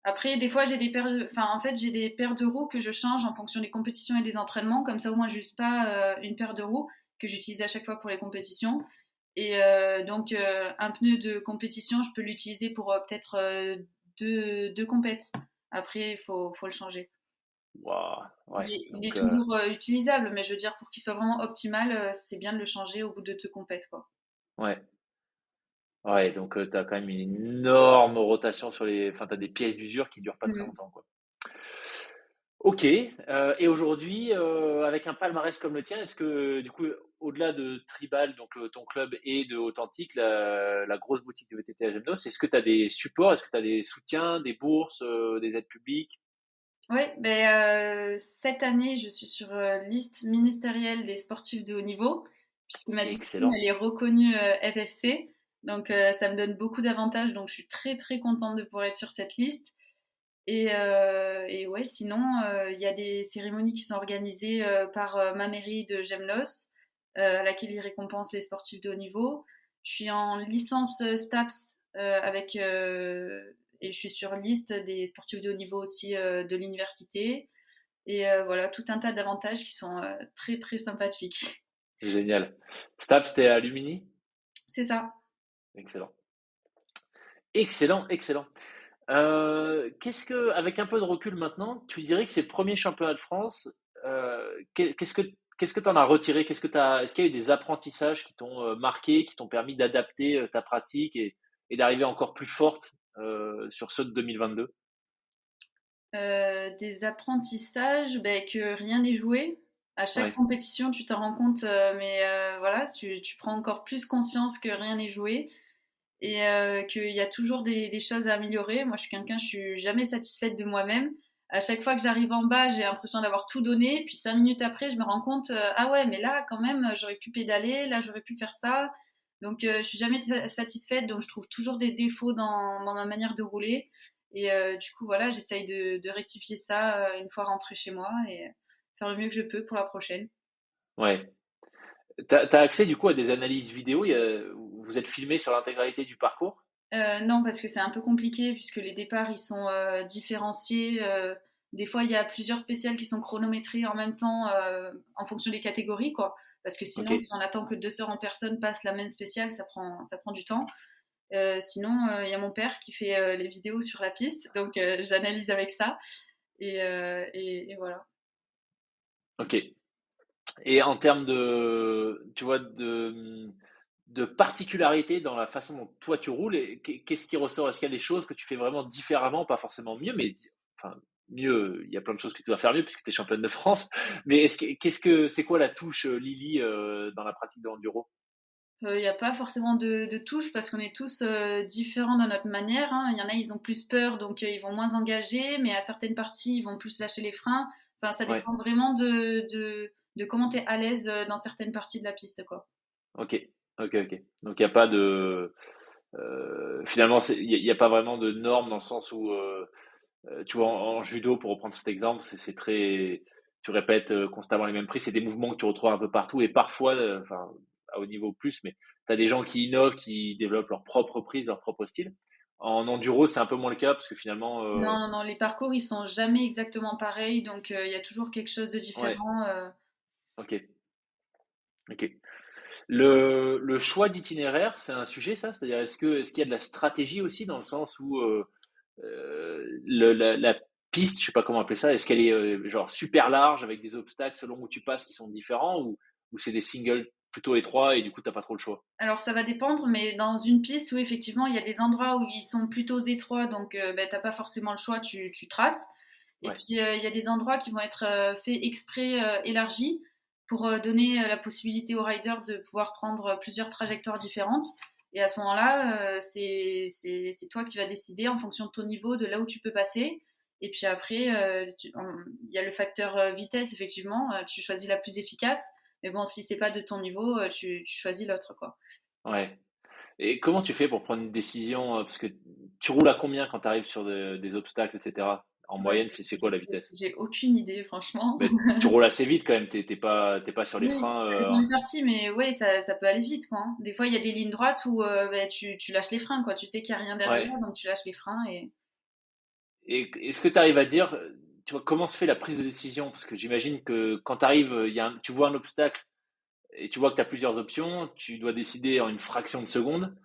[SPEAKER 1] Après, des fois, j'ai des paires enfin, en fait, j'ai des paires de roues que je change en fonction des compétitions et des entraînements. Comme ça, au moins, je n'use pas une paire de roues que j'utilise à chaque fois pour les compétitions. Et donc, un pneu de compétition, je peux l'utiliser pour peut-être deux compètes. Après, faut le changer.
[SPEAKER 3] waouh, ouais,
[SPEAKER 1] Il est
[SPEAKER 3] donc
[SPEAKER 1] toujours utilisable, mais je veux dire, pour qu'il soit vraiment optimal, c'est bien de le changer au bout de 2 compètes, quoi.
[SPEAKER 3] ouais. Ouais, donc tu as quand même une énorme rotation sur les. Enfin, tu as des pièces d'usure qui durent pas très
[SPEAKER 1] Mm.
[SPEAKER 3] longtemps, quoi. Ok. Et aujourd'hui, avec un palmarès comme le tien, est-ce que, du coup, au-delà de Tribal, donc ton club, et de Authentique, la grosse boutique de VTT à Gemnos, est-ce que tu as des supports, est-ce que tu as des soutiens, des bourses, des aides publiques?
[SPEAKER 1] Ouais, cette année, je suis sur liste ministérielle des sportifs de haut niveau, puisque ma discipline,
[SPEAKER 3] Excellent.
[SPEAKER 1] elle est reconnue FFC. Donc, ça me donne beaucoup d'avantages. Donc, je suis très, très contente de pouvoir être sur cette liste. Et ouais, sinon, il y a des cérémonies qui sont organisées par ma mairie de Gemnos, à laquelle ils récompensent les sportifs de haut niveau. Je suis en licence STAPS et je suis sur liste des sportifs de haut niveau aussi de l'université. Et voilà, tout un tas d'avantages qui sont très très sympathiques.
[SPEAKER 3] Génial. Stab, c'était à Lumini?
[SPEAKER 1] C'est ça.
[SPEAKER 3] Excellent. Excellent, excellent. Avec un peu de recul maintenant, tu dirais que c'est le premier championnat de France. Qu'est-ce que tu en as retiré? Est-ce qu'il y a eu des apprentissages qui t'ont marqué, qui t'ont permis d'adapter ta pratique et d'arriver encore plus forte sur ceux de 2022?
[SPEAKER 1] Des apprentissages, que rien n'est joué. À chaque
[SPEAKER 3] Ouais,
[SPEAKER 1] compétition, tu t'en rends compte, voilà, tu prends encore plus conscience que rien n'est joué et qu'il y a toujours des choses à améliorer. Moi, je suis jamais satisfaite de moi-même. À chaque fois que j'arrive en bas, j'ai l'impression d'avoir tout donné. Puis 5 minutes après, je me rends compte, ah ouais, mais là, quand même, j'aurais pu pédaler, là, j'aurais pu faire ça. Donc, je suis jamais satisfaite. Donc, je trouve toujours des défauts dans ma manière de rouler. Et du coup, voilà, j'essaye de rectifier ça une fois rentrée chez moi et faire le mieux que je peux pour la prochaine.
[SPEAKER 3] ouais. T'as accès du coup à des analyses vidéo? Vous êtes filmé sur l'intégralité du parcours?
[SPEAKER 1] Non, parce que c'est un peu compliqué puisque les départs ils sont différenciés. Des fois, il y a plusieurs spéciales qui sont chronométrées en même temps en fonction des catégories, quoi. Parce que
[SPEAKER 3] Ok,
[SPEAKER 1] sinon, si on attend que 2 heures en personne passent la même spéciale, ça prend du temps. Sinon, il y a mon père qui fait les vidéos sur la piste, donc j'analyse avec ça. Et voilà.
[SPEAKER 3] ok. Et en termes tu vois, de particularité dans la façon dont toi tu roules, et qu'est-ce qui ressort? Est-ce qu'il y a des choses que tu fais vraiment différemment, pas forcément mieux, mais enfin mieux, il y a plein de choses que tu dois faire mieux puisque tu es championne de France. Mais c'est quoi la touche Lily dans la pratique de l'enduro?
[SPEAKER 1] Il n'y a pas forcément de touche parce qu'on est tous différents dans notre manière, hein. Il y en a, ils ont plus peur, donc ils vont moins engager, mais à certaines parties, ils vont plus lâcher les freins. Enfin, ça
[SPEAKER 3] Ouais,
[SPEAKER 1] dépend vraiment de comment tu es à l'aise dans certaines parties de la piste, quoi.
[SPEAKER 3] ok, ok. Donc il n'y a pas de finalement il y a pas vraiment de normes dans le sens où tu vois, en judo, pour reprendre cet exemple, c'est très, tu répètes constamment les mêmes prises. C'est des mouvements que tu retrouves un peu partout et parfois, enfin, à haut niveau plus, mais tu as des gens qui innovent, qui développent leur propre prise, leur propre style. En enduro, c'est un peu moins le cas parce que finalement,
[SPEAKER 1] Non, non, non, les parcours, ils sont jamais exactement pareils, donc il y a toujours quelque chose de
[SPEAKER 3] ouais,
[SPEAKER 1] différent.
[SPEAKER 3] ok, ok. Le choix d'itinéraire, c'est un sujet, ça? C'est-à-dire, est-ce qu'il y a de la stratégie aussi dans le sens où la piste, je sais pas comment appeler ça, est-ce qu'elle est genre super large avec des obstacles selon où tu passes qui sont différents ou c'est des singles plutôt étroits et du coup t'as pas trop le choix?
[SPEAKER 1] Alors ça va dépendre, mais dans une piste, oui, effectivement, il y a des endroits où ils sont plutôt étroits, donc t'as pas forcément le choix, tu traces. Et
[SPEAKER 3] Ouais,
[SPEAKER 1] puis il y a des endroits qui vont être faits exprès élargis pour donner la possibilité aux riders de pouvoir prendre plusieurs trajectoires différentes. Et à ce moment-là, c'est toi qui vas décider en fonction de ton niveau, de là où tu peux passer. Et puis après, il y a le facteur vitesse, effectivement. Tu choisis la plus efficace. Mais bon, si c'est pas de ton niveau, tu choisis l'autre, quoi.
[SPEAKER 3] ouais. Et comment tu fais pour prendre une décision parce que tu roules à combien quand tu arrives sur des obstacles, etc. En
[SPEAKER 1] Ouais,
[SPEAKER 3] moyenne, c'est quoi la vitesse?
[SPEAKER 1] j'ai aucune idée, franchement.
[SPEAKER 3] Mais tu roules assez vite quand même, t'es pas sur les
[SPEAKER 1] Oui,
[SPEAKER 3] freins.
[SPEAKER 1] ça dépend des parties, mais ouais, ça peut aller vite, quoi, hein. Des fois, il y a des lignes droites où tu lâches les freins, quoi. Tu sais qu'il n'y a rien derrière,
[SPEAKER 3] Ouais.
[SPEAKER 1] donc tu lâches les freins et
[SPEAKER 3] Et est-ce que tu arrives à dire, tu vois, comment se fait la prise de décision? Parce que j'imagine que quand tu arrives, tu vois un obstacle et tu vois que tu as plusieurs options, tu dois décider en une fraction de seconde.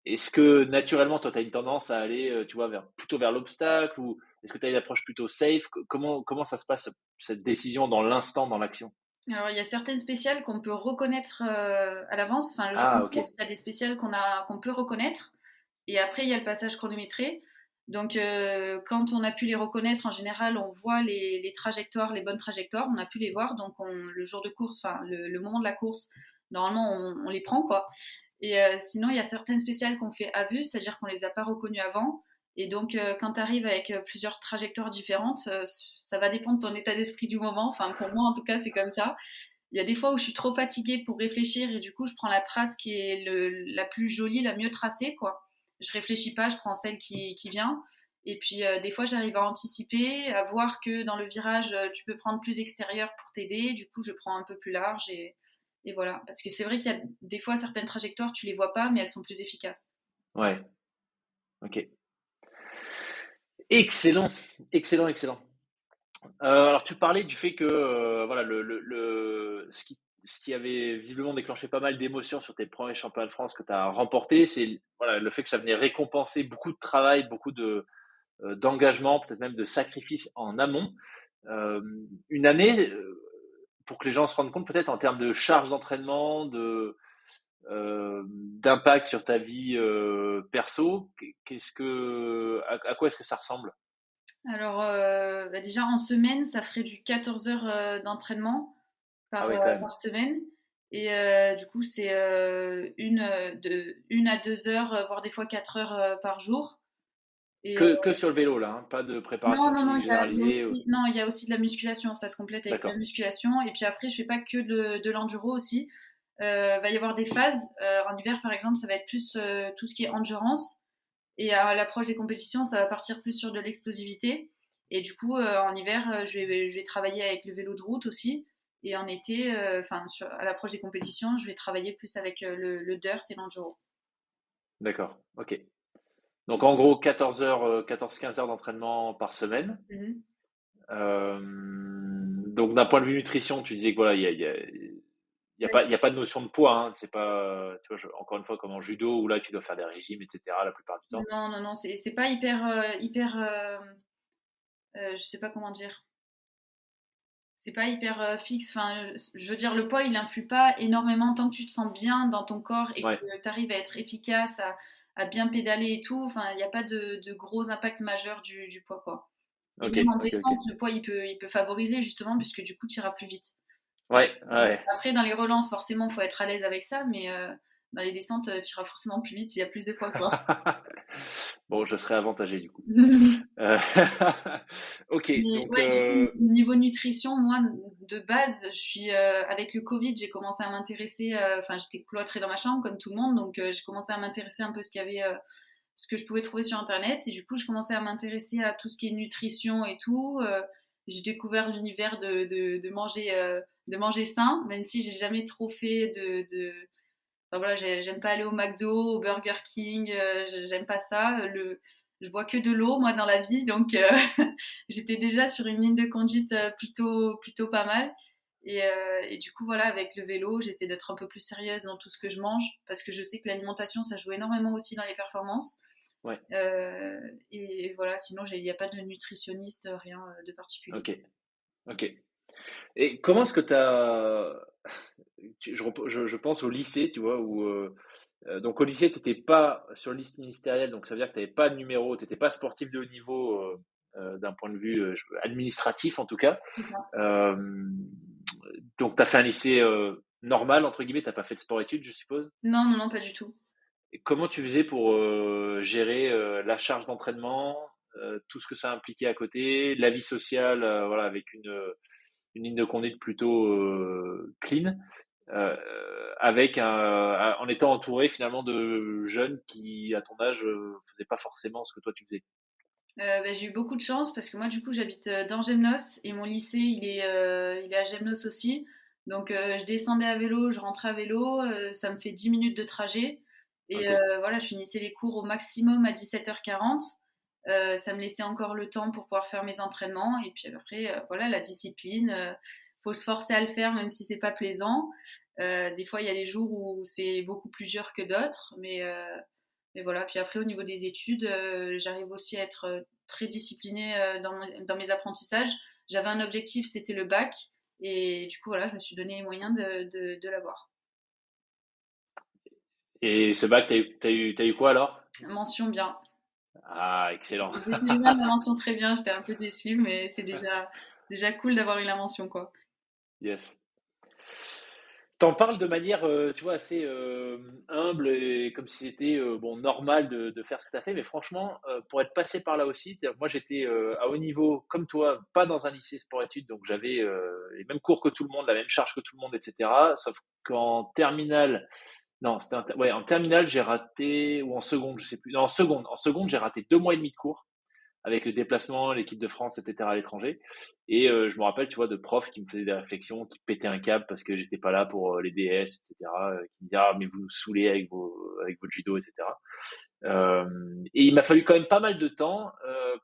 [SPEAKER 3] Est-ce que naturellement, toi, tu as une tendance à aller, tu vois, plutôt vers l'obstacle ou est-ce que tu as une approche plutôt safe? Comment ça se passe, cette décision dans l'instant, dans l'action?
[SPEAKER 1] Alors, il y a certaines spéciales qu'on peut reconnaître à l'avance. Enfin, le jour
[SPEAKER 3] Ah,
[SPEAKER 1] de
[SPEAKER 3] ok.
[SPEAKER 1] course, il y a des spéciales qu'on peut reconnaître. Et après, il y a le passage chronométré. Donc, quand on a pu les reconnaître, en général, on voit les trajectoires, les bonnes trajectoires. On a pu les voir. Donc, le jour de course, enfin, le moment de la course, normalement, on les prend, quoi. Et sinon, il y a certaines spéciales qu'on fait à vue, c'est-à-dire qu'on les a pas reconnues avant. Et donc, quand tu arrives avec plusieurs trajectoires différentes, ça va dépendre de ton état d'esprit du moment. Enfin, pour moi, en tout cas, c'est comme ça. Il y a des fois où je suis trop fatiguée pour réfléchir et du coup, je prends la trace qui est la plus jolie, la mieux tracée, quoi. Je réfléchis pas, je prends celle qui vient. Et puis, des fois, j'arrive à anticiper, à voir que dans le virage, tu peux prendre plus extérieur pour t'aider. Du coup, je prends un peu plus large et voilà. Parce que c'est vrai qu'il y a des fois certaines trajectoires, tu les vois pas, mais elles sont plus efficaces.
[SPEAKER 3] Ouais, ok. Excellent, excellent, excellent. Alors, tu parlais du fait que voilà, ce qui avait visiblement déclenché pas mal d'émotions sur tes premiers championnats de France que tu as remportés, c'est voilà, le fait que ça venait récompenser beaucoup de travail, beaucoup d'engagement, peut-être même de sacrifice en amont. Euh, une année, pour que les gens se rendent compte, peut-être en termes de charge d'entraînement, d'impact sur ta vie perso, à quoi est-ce que ça ressemble?
[SPEAKER 1] Alors, bah déjà en semaine, ça ferait du 14 heures d'entraînement
[SPEAKER 3] Ah ouais, quand même.
[SPEAKER 1] par semaine. Et du coup, c'est une à 2 heures, voire des fois 4 heures par jour. Et
[SPEAKER 3] Que sur le vélo, là, hein, pas de
[SPEAKER 1] non,
[SPEAKER 3] préparation
[SPEAKER 1] non, non,
[SPEAKER 3] physique
[SPEAKER 1] il y a
[SPEAKER 3] généralisée.
[SPEAKER 1] aussi, non, il y a aussi de la musculation. Ça se complète avec de la
[SPEAKER 3] D'accord.
[SPEAKER 1] musculation. Et puis après, je fais pas que de l'enduro aussi. Va y avoir des phases. En hiver, par exemple, ça va être plus tout ce qui est endurance. Et à l'approche des compétitions, ça va partir plus sur de l'explosivité. Et du coup, en hiver, je vais travailler avec le vélo de route aussi. Et en été, à l'approche des compétitions, je vais travailler plus avec le dirt et l'enduro.
[SPEAKER 3] D'accord. Ok. Donc, en gros, 14 heures, 14-15 heures d'entraînement par semaine.
[SPEAKER 1] Mhm.
[SPEAKER 3] Donc, d'un point de vue nutrition, tu disais que voilà, il y a pas de notion de poids, hein. C'est pas, tu vois, encore une fois, comme en judo, où là, tu dois faire des régimes, etc., la plupart du temps.
[SPEAKER 1] Non, non, non, c'est pas hyper, je sais pas comment dire. C'est pas hyper fixe. Enfin, je veux dire, le poids, il influe pas énormément tant que tu te sens bien dans ton corps et que
[SPEAKER 3] Ouais.
[SPEAKER 1] tu arrives à être efficace, à bien pédaler et tout. Enfin, il n'y a pas de gros impact majeur du poids, quoi. Et
[SPEAKER 3] Ok,
[SPEAKER 1] même en
[SPEAKER 3] ok,
[SPEAKER 1] descente,
[SPEAKER 3] ok.
[SPEAKER 1] le poids, il peut favoriser justement, puisque du coup, tu iras plus vite. Enfin,
[SPEAKER 3] Ouais, ouais.
[SPEAKER 1] après, dans les relances, forcément, il faut être à l'aise avec ça, mais dans les descentes, tu iras forcément plus vite s'il y a plus de poids, quoi.
[SPEAKER 3] Bon, je serai avantagé du coup. Euh, ok,
[SPEAKER 1] Mais
[SPEAKER 3] donc
[SPEAKER 1] ouais, du coup, niveau nutrition, moi, de base, je suis avec le Covid, j'ai commencé à m'intéresser. Enfin, j'étais cloîtrée dans ma chambre comme tout le monde, donc j'ai commencé à m'intéresser un peu ce qu'il y avait, ce que je pouvais trouver sur Internet. Et du coup, je commençais à m'intéresser à tout ce qui est nutrition et tout. J'ai découvert l'univers de manger sain, même si j'ai jamais trop fait enfin, voilà, j'aime pas aller au McDo, au Burger King, j'aime pas ça. Je bois que de l'eau, moi, dans la vie, donc j'étais déjà sur une ligne de conduite plutôt pas mal. Et du coup, voilà, avec le vélo, j'essaie d'être un peu plus sérieuse dans tout ce que je mange, parce que je sais que l'alimentation, ça joue énormément aussi dans les performances.
[SPEAKER 3] ouais,
[SPEAKER 1] Euh, et voilà, sinon, il n'y a pas de nutritionniste, rien de particulier.
[SPEAKER 3] ok, ok. Et comment est-ce que tu as... Je pense au lycée, tu vois, où... donc au lycée, tu n'étais pas sur liste ministérielle, donc ça veut dire que tu n'avais pas de numéro, tu n'étais pas sportif de haut niveau d'un point de vue administratif en tout cas.
[SPEAKER 1] C'est ça.
[SPEAKER 3] Euh, donc tu as fait un lycée normal, entre guillemets, tu n'as pas fait de sport-études, je suppose.
[SPEAKER 1] Non, non, non, pas du tout.
[SPEAKER 3] Et comment tu faisais pour gérer la charge d'entraînement, tout ce que ça impliquait à côté, la vie sociale, voilà, avec une ligne de conduite plutôt clean, en étant entouré finalement de jeunes qui, à ton âge, faisaient pas forcément ce que toi tu faisais.
[SPEAKER 1] Bah, j'ai eu beaucoup de chance parce que moi, du coup, j'habite dans Gemnos et mon lycée, il est à Gemnos aussi. Donc, je descendais à vélo, je rentrais à vélo, ça me fait 10 minutes de trajet. Et
[SPEAKER 3] Ok,
[SPEAKER 1] voilà, je finissais les cours au maximum à 17h40. Ça me laissait encore le temps pour pouvoir faire mes entraînements. Et puis après, voilà, la discipline, faut se forcer à le faire même si c'est pas plaisant. Des fois, il y a des jours où c'est beaucoup plus dur que d'autres, mais voilà, puis après au niveau des études, j'arrive aussi à être très disciplinée dans mes apprentissages. J'avais un objectif, c'était le bac. Et du coup, voilà, je me suis donné les moyens de l'avoir.
[SPEAKER 3] Et ce bac, t'as eu quoi alors?
[SPEAKER 1] Mention bien.
[SPEAKER 3] Ah, excellent.
[SPEAKER 1] J'ai fait loin de la mention très bien, j'étais un peu déçue, mais c'est déjà cool d'avoir eu la mention, quoi.
[SPEAKER 3] Yes. T'en parles de manière, tu vois, assez humble et comme si c'était bon normal de faire ce que tu as fait. Mais franchement, pour être passé par là aussi, c'est-à-dire que moi j'étais à haut niveau comme toi, pas dans un lycée sport-études, donc j'avais les mêmes cours que tout le monde, la même charge que tout le monde, etc. Sauf qu'en terminale, non, ouais, en terminale j'ai raté ou en seconde, je sais plus. Non, en seconde j'ai raté 2 mois et demi de cours avec le déplacement, l'équipe de France, etc. à l'étranger. Et je me rappelle, tu vois, de profs qui me faisaient des réflexions, qui pétaient un câble parce que j'étais pas là pour les DS, etc. Qui me disaient ah mais vous nous saoulez avec votre judo, etc. Et il m'a fallu quand même pas mal de temps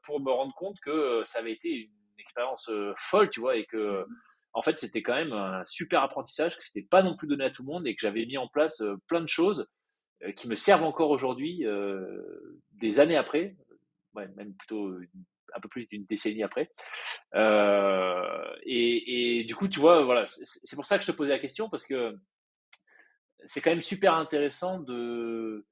[SPEAKER 3] pour me rendre compte que ça avait été une expérience folle, tu vois, et que en fait c'était quand même un super apprentissage, que c'était pas non plus donné à tout le monde et que j'avais mis en place plein de choses qui me servent encore aujourd'hui, des années après, ouais, même plutôt un peu plus d'une décennie après. Et du coup, tu vois, voilà, c'est pour ça que je te posais la question, parce que c'est quand même super intéressant de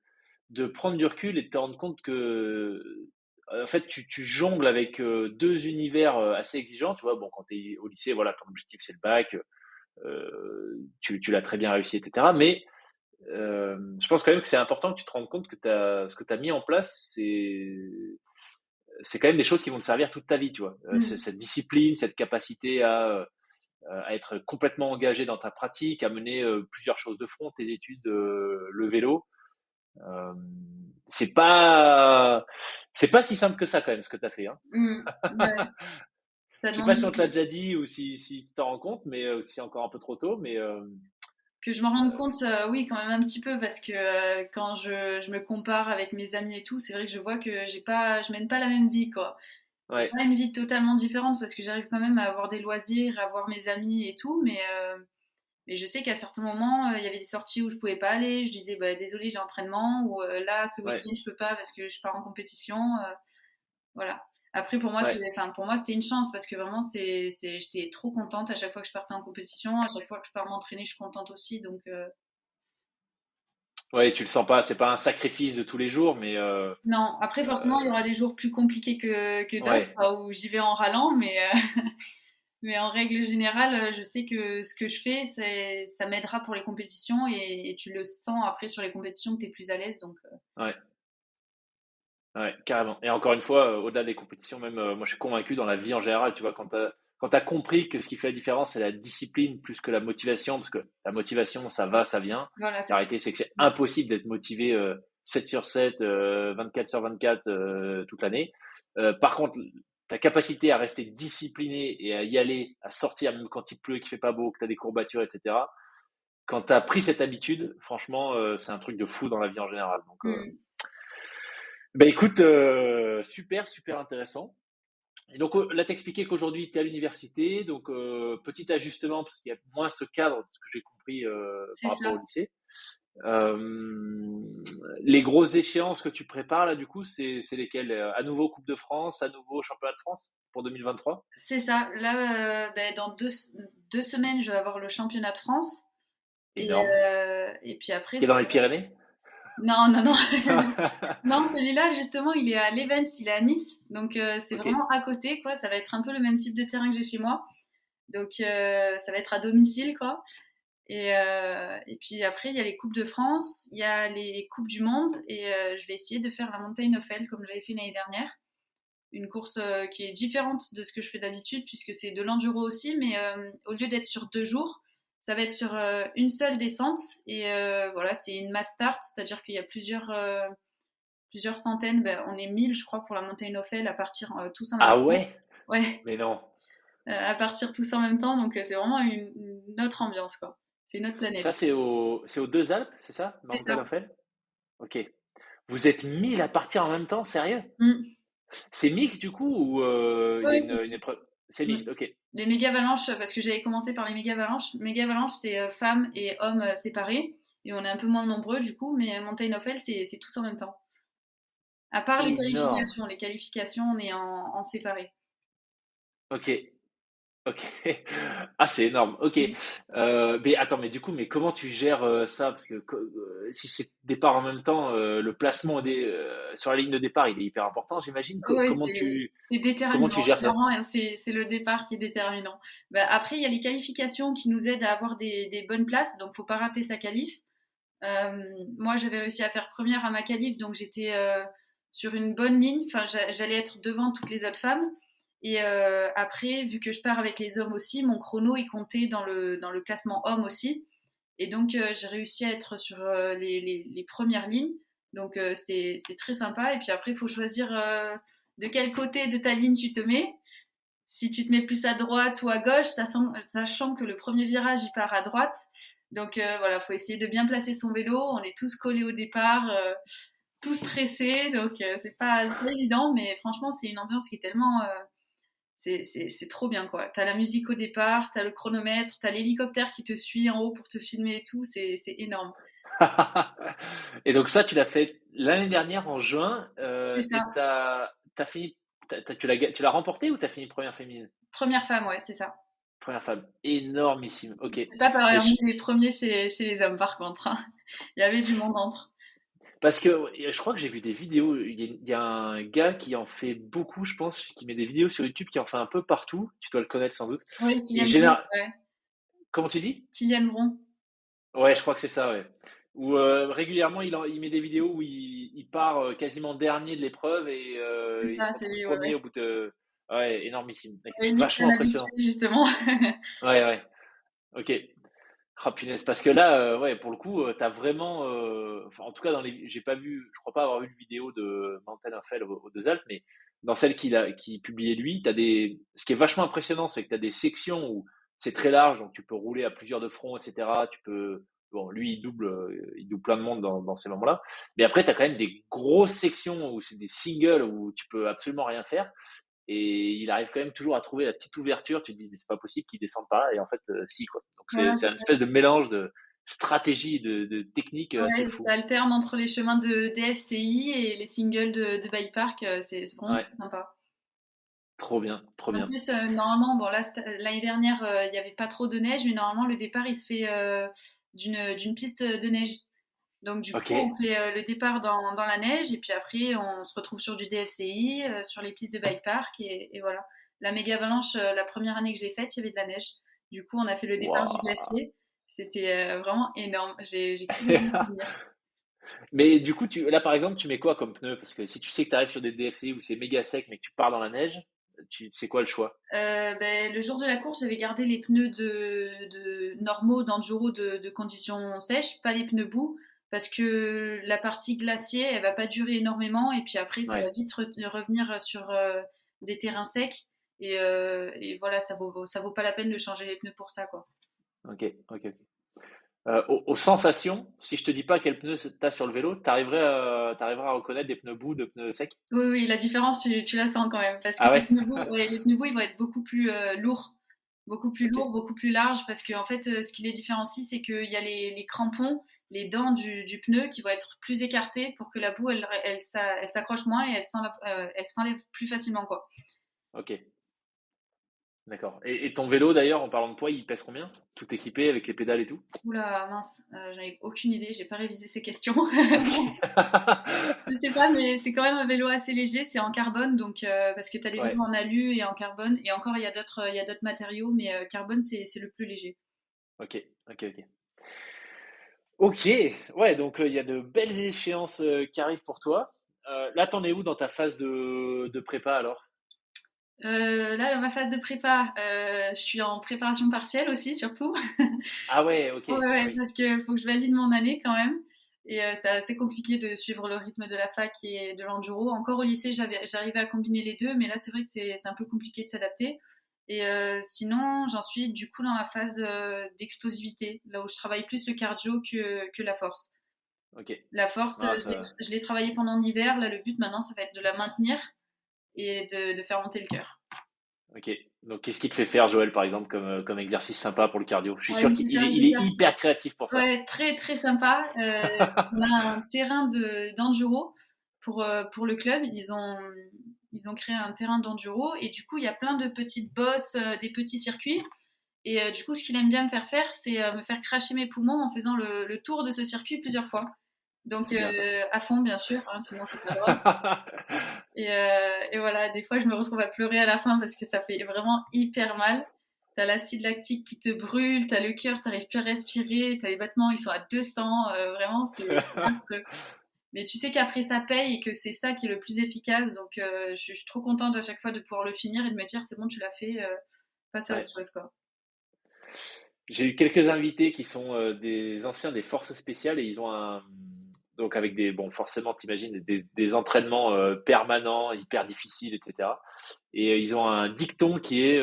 [SPEAKER 3] prendre du recul et de te rendre compte que, en fait, tu jongles avec deux univers assez exigeants. Tu vois, bon, quand tu es au lycée, voilà, ton objectif c'est le bac, tu l'as très bien réussi, etc. Mais je pense quand même que c'est important que tu te rendes compte que ce que tu as mis en place, c'est quand même des choses qui vont te servir toute ta vie, tu vois.
[SPEAKER 1] Mm.
[SPEAKER 3] Cette discipline, cette capacité à être complètement engagé dans ta pratique, à mener plusieurs choses de front, tes études, le vélo. Euh, c'est pas, c'est pas si simple que ça quand même ce que tu as fait. Hein.
[SPEAKER 1] Mm. Ouais, ça
[SPEAKER 3] Je sais pas
[SPEAKER 1] demande
[SPEAKER 3] si on te l'a déjà dit ou si tu t'en rends compte, mais si c'est encore un peu trop tôt. Mais
[SPEAKER 1] que je m'en rende compte, oui, quand même un petit peu, parce que quand je me compare avec mes amis et tout, c'est vrai que je vois que je mène pas la même vie, quoi. C'est
[SPEAKER 3] ouais,
[SPEAKER 1] pas une vie totalement différente parce que j'arrive quand même à avoir des loisirs, à voir mes amis et tout, mais je sais qu'à certains moments, il y avait des sorties où je pouvais pas aller. Je disais, bah, désolé, j'ai entraînement, ou là, ce
[SPEAKER 3] ouais,
[SPEAKER 1] week-end, je peux pas parce que je pars en compétition. Voilà. Après,
[SPEAKER 3] ouais,
[SPEAKER 1] pour moi, c'était une chance parce que vraiment, j'étais trop contente à chaque fois que je partais en compétition. À chaque fois que je pars m'entraîner, je suis contente aussi. Donc,
[SPEAKER 3] ouais. Tu le sens pas. C'est pas un sacrifice de tous les jours, mais
[SPEAKER 1] non. Après, forcément, il y aura des jours plus compliqués que d'autres,
[SPEAKER 3] ouais,
[SPEAKER 1] où j'y vais en rallant, mais en règle générale, je sais que ce que je fais, ça m'aidera pour les compétitions et tu le sens après sur les compétitions que tu es plus à l'aise. Donc,
[SPEAKER 3] ouais. Ouais, carrément. Et encore une fois, au-delà des compétitions, même moi je suis convaincu dans la vie en général, tu vois, quand t'as compris que ce qui fait la différence, c'est la discipline plus que la motivation, parce que la motivation, ça va, ça vient.
[SPEAKER 1] voilà,
[SPEAKER 3] La
[SPEAKER 1] c'est ça.
[SPEAKER 3] réalité, c'est que c'est impossible d'être motivé 7 sur 7, 24 sur 24 toute l'année. Par contre, ta capacité à rester discipliné et à y aller, à sortir même quand il pleut, qu'il fait pas beau, que tu as des courbatures, etc. Quand tu as pris cette habitude, franchement, c'est un truc de fou dans la vie en général. Donc,
[SPEAKER 1] Mm.
[SPEAKER 3] bah écoute, super, super intéressant. Et donc là, t'expliquais qu'aujourd'hui, tu es à l'université, donc petit ajustement, parce qu'il y a moins ce cadre, de ce que j'ai compris
[SPEAKER 1] C'est
[SPEAKER 3] par rapport au
[SPEAKER 1] ça.
[SPEAKER 3] lycée. Euh, les grosses échéances que tu prépares, là, du coup, c'est lesquelles? À nouveau Coupe de France, à nouveau Championnat de France pour 2023?
[SPEAKER 1] C'est ça. Là, ben, dans deux semaines, je vais avoir le championnat de France.
[SPEAKER 3] Énorme.
[SPEAKER 1] Et puis après,
[SPEAKER 3] Qui est dans les Pyrénées?
[SPEAKER 1] non, non, non. Non, celui-là, justement, il est à l'Events, il est à Nice. Donc, c'est
[SPEAKER 3] Ok.
[SPEAKER 1] vraiment à côté, quoi. Ça va être un peu le même type de terrain que j'ai chez moi. Donc, ça va être à domicile, quoi. Et puis après, il y a les Coupes de France, il y a les Coupes du Monde. Et je vais essayer de faire la Mountain of Hell comme j'avais fait l'année dernière. Une course qui est différente de ce que je fais d'habitude, puisque c'est de l'enduro aussi. Mais au lieu d'être sur 2 jours, ça va être sur une seule descente. Et voilà, c'est une mass start, c'est-à-dire qu'il y a plusieurs centaines, ben, on est 1000 je crois pour la Mountain of Hell à partir tous en même
[SPEAKER 3] Ah
[SPEAKER 1] temps.
[SPEAKER 3] ouais?
[SPEAKER 1] Ouais,
[SPEAKER 3] Mais non.
[SPEAKER 1] à partir tous en même temps, donc c'est vraiment une autre ambiance, quoi. C'est une autre
[SPEAKER 3] Ça,
[SPEAKER 1] planète.
[SPEAKER 3] c'est aux deux Alpes, c'est ça?
[SPEAKER 1] C'est
[SPEAKER 3] Mountain
[SPEAKER 1] ça.
[SPEAKER 3] of Hell? Ok. Vous êtes 1000 à partir en même temps, sérieux?
[SPEAKER 1] Mm.
[SPEAKER 3] C'est mixte du coup ou il y a
[SPEAKER 1] Oui, c'est
[SPEAKER 3] une épreuve? C'est mixte,
[SPEAKER 1] oui.
[SPEAKER 3] ok.
[SPEAKER 1] Les méga avalanches, parce que j'avais commencé par les méga avalanches. Méga avalanches, c'est femmes et hommes séparés, et on est un peu moins nombreux du coup, mais Mountain of Hell, c'est tous en même temps. À part
[SPEAKER 3] Énorme.
[SPEAKER 1] les qualifications, on est en séparé.
[SPEAKER 3] Ok. Ok. Ah, c'est énorme. Ok.
[SPEAKER 1] Mm.
[SPEAKER 3] Mais attends, mais du coup, mais comment tu gères ça? Parce que si c'est départ en même temps, le placement sur la ligne de départ, il est hyper important, j'imagine.
[SPEAKER 1] Ouais, c'est
[SPEAKER 3] Comment tu
[SPEAKER 1] déterminant.
[SPEAKER 3] gères ça?
[SPEAKER 1] Clairement, c'est le départ qui est déterminant. Bah, après, il y a les qualifications qui nous aident à avoir des bonnes places, donc faut pas rater sa qualif. Moi, j'avais réussi à faire première à ma qualif, donc j'étais sur une bonne ligne. Enfin, j'allais être devant toutes les autres femmes. Et après, vu que je pars avec les hommes aussi, mon chrono il comptait dans le classement homme aussi. Et donc, j'ai réussi à être sur les premières lignes. Donc, c'était très sympa. Et puis après, il faut choisir de quel côté de ta ligne tu te mets. Si tu te mets plus à droite ou à gauche, sachant que le premier virage, il part à droite. Donc, voilà, il faut essayer de bien placer son vélo. On est tous collés au départ, tous stressés. Donc, c'est pas évident. Mais franchement, c'est une ambiance qui est tellement... c'est trop bien, quoi. T'as la musique au départ, t'as le chronomètre, t'as l'hélicoptère qui te suit en haut pour te filmer et tout, c'est énorme.
[SPEAKER 3] Et donc ça, tu l'as fait l'année dernière en juin,
[SPEAKER 1] C'est ça.
[SPEAKER 3] et t'as fini, tu l'as remporté ou t'as fini première féminine?
[SPEAKER 1] Première femme, ouais, c'est ça.
[SPEAKER 3] Première femme. Énormissime. Ok.
[SPEAKER 1] Je sais pas
[SPEAKER 3] Et
[SPEAKER 1] parmi les premiers chez les hommes, par contre, hein. Il y avait du monde entre.
[SPEAKER 3] parce que je crois que j'ai vu des vidéos. Il y a un gars qui en fait beaucoup, je pense, qui met des vidéos sur YouTube, qui en fait un peu partout. Tu dois le connaître sans doute.
[SPEAKER 1] Oui,
[SPEAKER 3] Et
[SPEAKER 1] Kylian Bron, ouais.
[SPEAKER 3] comment tu dis?
[SPEAKER 1] Kylian Bron.
[SPEAKER 3] Ouais, je crois que c'est ça, ouais. Où régulièrement il met des vidéos où il part quasiment dernier de l'épreuve et
[SPEAKER 1] C'est
[SPEAKER 3] il
[SPEAKER 1] ça,
[SPEAKER 3] se
[SPEAKER 1] c'est
[SPEAKER 3] retrouve
[SPEAKER 1] lui, ouais,
[SPEAKER 3] premier
[SPEAKER 1] ouais.
[SPEAKER 3] au bout de. Ouais, énormissime. Mec,
[SPEAKER 1] Ouais,
[SPEAKER 3] c'est
[SPEAKER 1] Nick,
[SPEAKER 3] vachement
[SPEAKER 1] un habitué,
[SPEAKER 3] impressionnant.
[SPEAKER 1] justement.
[SPEAKER 3] Ouais, ouais. Ok. Ah, punaise. Parce que là, ouais, pour le coup, t'as vraiment. Enfin, en tout cas, j'ai pas vu, je crois pas avoir vu de vidéo de Mountain Fell aux Deux Alpes, mais dans celle qui publiait lui, ce qui est vachement impressionnant, c'est que t'as des sections où c'est très large, donc tu peux rouler à plusieurs de front, etc. Bon, lui, il double plein de monde dans ces moments-là. Mais après, t'as quand même des grosses sections où c'est des singles où tu peux absolument rien faire. Et il arrive quand même toujours à trouver la petite ouverture. Tu te dis, mais c'est pas possible qu'il descende par là. Et en fait, si, quoi. Donc,
[SPEAKER 1] Voilà,
[SPEAKER 3] c'est
[SPEAKER 1] c'est
[SPEAKER 3] une
[SPEAKER 1] ça.
[SPEAKER 3] espèce de mélange de stratégie, de technique assez
[SPEAKER 1] Ouais,
[SPEAKER 3] fou.
[SPEAKER 1] ça alterne entre les chemins de DFCI et les singles de Bike Park. C'est vraiment
[SPEAKER 3] Ouais,
[SPEAKER 1] très sympa.
[SPEAKER 3] trop bien, trop
[SPEAKER 1] En
[SPEAKER 3] bien.
[SPEAKER 1] plus, normalement, bon là, l'année dernière, il n'y avait pas trop de neige, mais normalement, le départ, il se fait d'une piste de neige. Donc, du
[SPEAKER 3] Ok.
[SPEAKER 1] coup, on fait le départ dans la neige, et puis après, on se retrouve sur du DFCI, sur les pistes de bike park, et voilà. La méga avalanche, la première année que je l'ai faite, il y avait de la neige. Du coup, on a fait le départ du
[SPEAKER 3] Waouh.
[SPEAKER 1] glacier. C'était vraiment énorme. J'ai que des bons souvenirs.
[SPEAKER 3] Mais du coup, là, par exemple, tu mets quoi comme pneu? Parce que si tu sais que tu arrives sur des DFC où c'est méga sec, mais que tu pars dans la neige, c'est quoi le choix?
[SPEAKER 1] Ben, le jour de la course, j'avais gardé les pneus normaux d'enduro de conditions sèches, pas les pneus boue, parce que la partie glacier, elle va pas durer énormément, et puis après, ça va
[SPEAKER 3] Ouais.
[SPEAKER 1] vite revenir sur des terrains secs, et voilà, ça vaut pas la peine de changer les pneus pour ça, quoi.
[SPEAKER 3] Ok, ok, ok. Aux sensations, si je te dis pas quel pneu t'as sur le vélo, t'arriveras à reconnaître des pneus boue de pneus secs?
[SPEAKER 1] Oui, oui, la différence, tu la sens quand même, parce que
[SPEAKER 3] Ah ouais?
[SPEAKER 1] ouais, les pneus boue, ils vont être beaucoup plus
[SPEAKER 3] Ok.
[SPEAKER 1] lourds, beaucoup plus larges, parce qu'en fait, ce qui les différencie, c'est qu'il y a les crampons, les dents du pneu qui vont être plus écartées pour que la boue, elle s'accroche moins et elle s'enlève plus facilement, quoi.
[SPEAKER 3] Ok. D'accord. Et ton vélo d'ailleurs, en parlant de poids, il pèse combien? Tout équipé avec les pédales et tout?
[SPEAKER 1] Oula, mince, j'en ai aucune idée, j'ai pas révisé ces questions.
[SPEAKER 3] Ok.
[SPEAKER 1] Je sais pas, mais c'est quand même un vélo assez léger, c'est en carbone, donc parce que tu as des
[SPEAKER 3] Ouais.
[SPEAKER 1] vélos en alu et en carbone, et encore il y a d'autres matériaux, mais carbone c'est le plus léger.
[SPEAKER 3] Ok. Ok. Ok. Ok. Ouais. Donc il y a de belles échéances qui arrivent pour toi. Là, t'en es où dans ta phase de prépa alors?
[SPEAKER 1] Là, dans ma phase de prépa, je suis en préparation partielle aussi, surtout.
[SPEAKER 3] Ah ouais. Ok.
[SPEAKER 1] Ouais,
[SPEAKER 3] Ah
[SPEAKER 1] ouais,
[SPEAKER 3] oui.
[SPEAKER 1] parce que faut que je valide mon année quand même. Et c'est assez compliqué de suivre le rythme de la fac et de l'enduro. Encore au lycée, j'arrivais à combiner les deux, mais là, c'est vrai que c'est un peu compliqué de s'adapter. Et sinon, j'en suis du coup dans la phase d'explosivité, là où je travaille plus le cardio que la force.
[SPEAKER 3] Ok.
[SPEAKER 1] La force,
[SPEAKER 3] Ah, ça.
[SPEAKER 1] je l'ai travaillé pendant l'hiver. Là, le but maintenant, ça va être de la maintenir et de faire monter le cœur.
[SPEAKER 3] Ok. Donc qu'est-ce qui te fait faire, Joël, par exemple, comme exercice sympa pour le cardio? Je suis
[SPEAKER 1] Ouais, il
[SPEAKER 3] sûr
[SPEAKER 1] me
[SPEAKER 3] qu'il
[SPEAKER 1] fait faire des
[SPEAKER 3] il est
[SPEAKER 1] exercices.
[SPEAKER 3] hyper créatif pour ça.
[SPEAKER 1] Ouais, très très sympa. On a un terrain d'enduro pour le club. ils ont créé un terrain d'enduro et du coup, il y a plein de petites bosses, des petits circuits. Et du coup, ce qu'il aime bien me faire, c'est me faire cracher mes poumons en faisant le tour de ce circuit plusieurs fois. Donc, à fond, bien sûr, hein, sinon c'est pas drôle. Et voilà, des fois, je me retrouve à pleurer à la fin parce que ça fait vraiment hyper mal. T'as l'acide lactique qui te brûle, t'as le cœur, t'arrives plus à respirer, t'as les battements, ils sont à 200, vraiment, c'est affreux. Mais tu sais qu'après, ça paye et que c'est ça qui est le plus efficace. Donc, je suis trop contente à chaque fois de pouvoir le finir et de me dire, c'est bon, tu l'as fait, passe à autre chose, quoi.
[SPEAKER 3] J'ai eu quelques invités qui sont des anciens des forces spéciales et ils ont donc avec forcément, t'imagines, des entraînements permanents, hyper difficiles, etc. Et ils ont un dicton qui est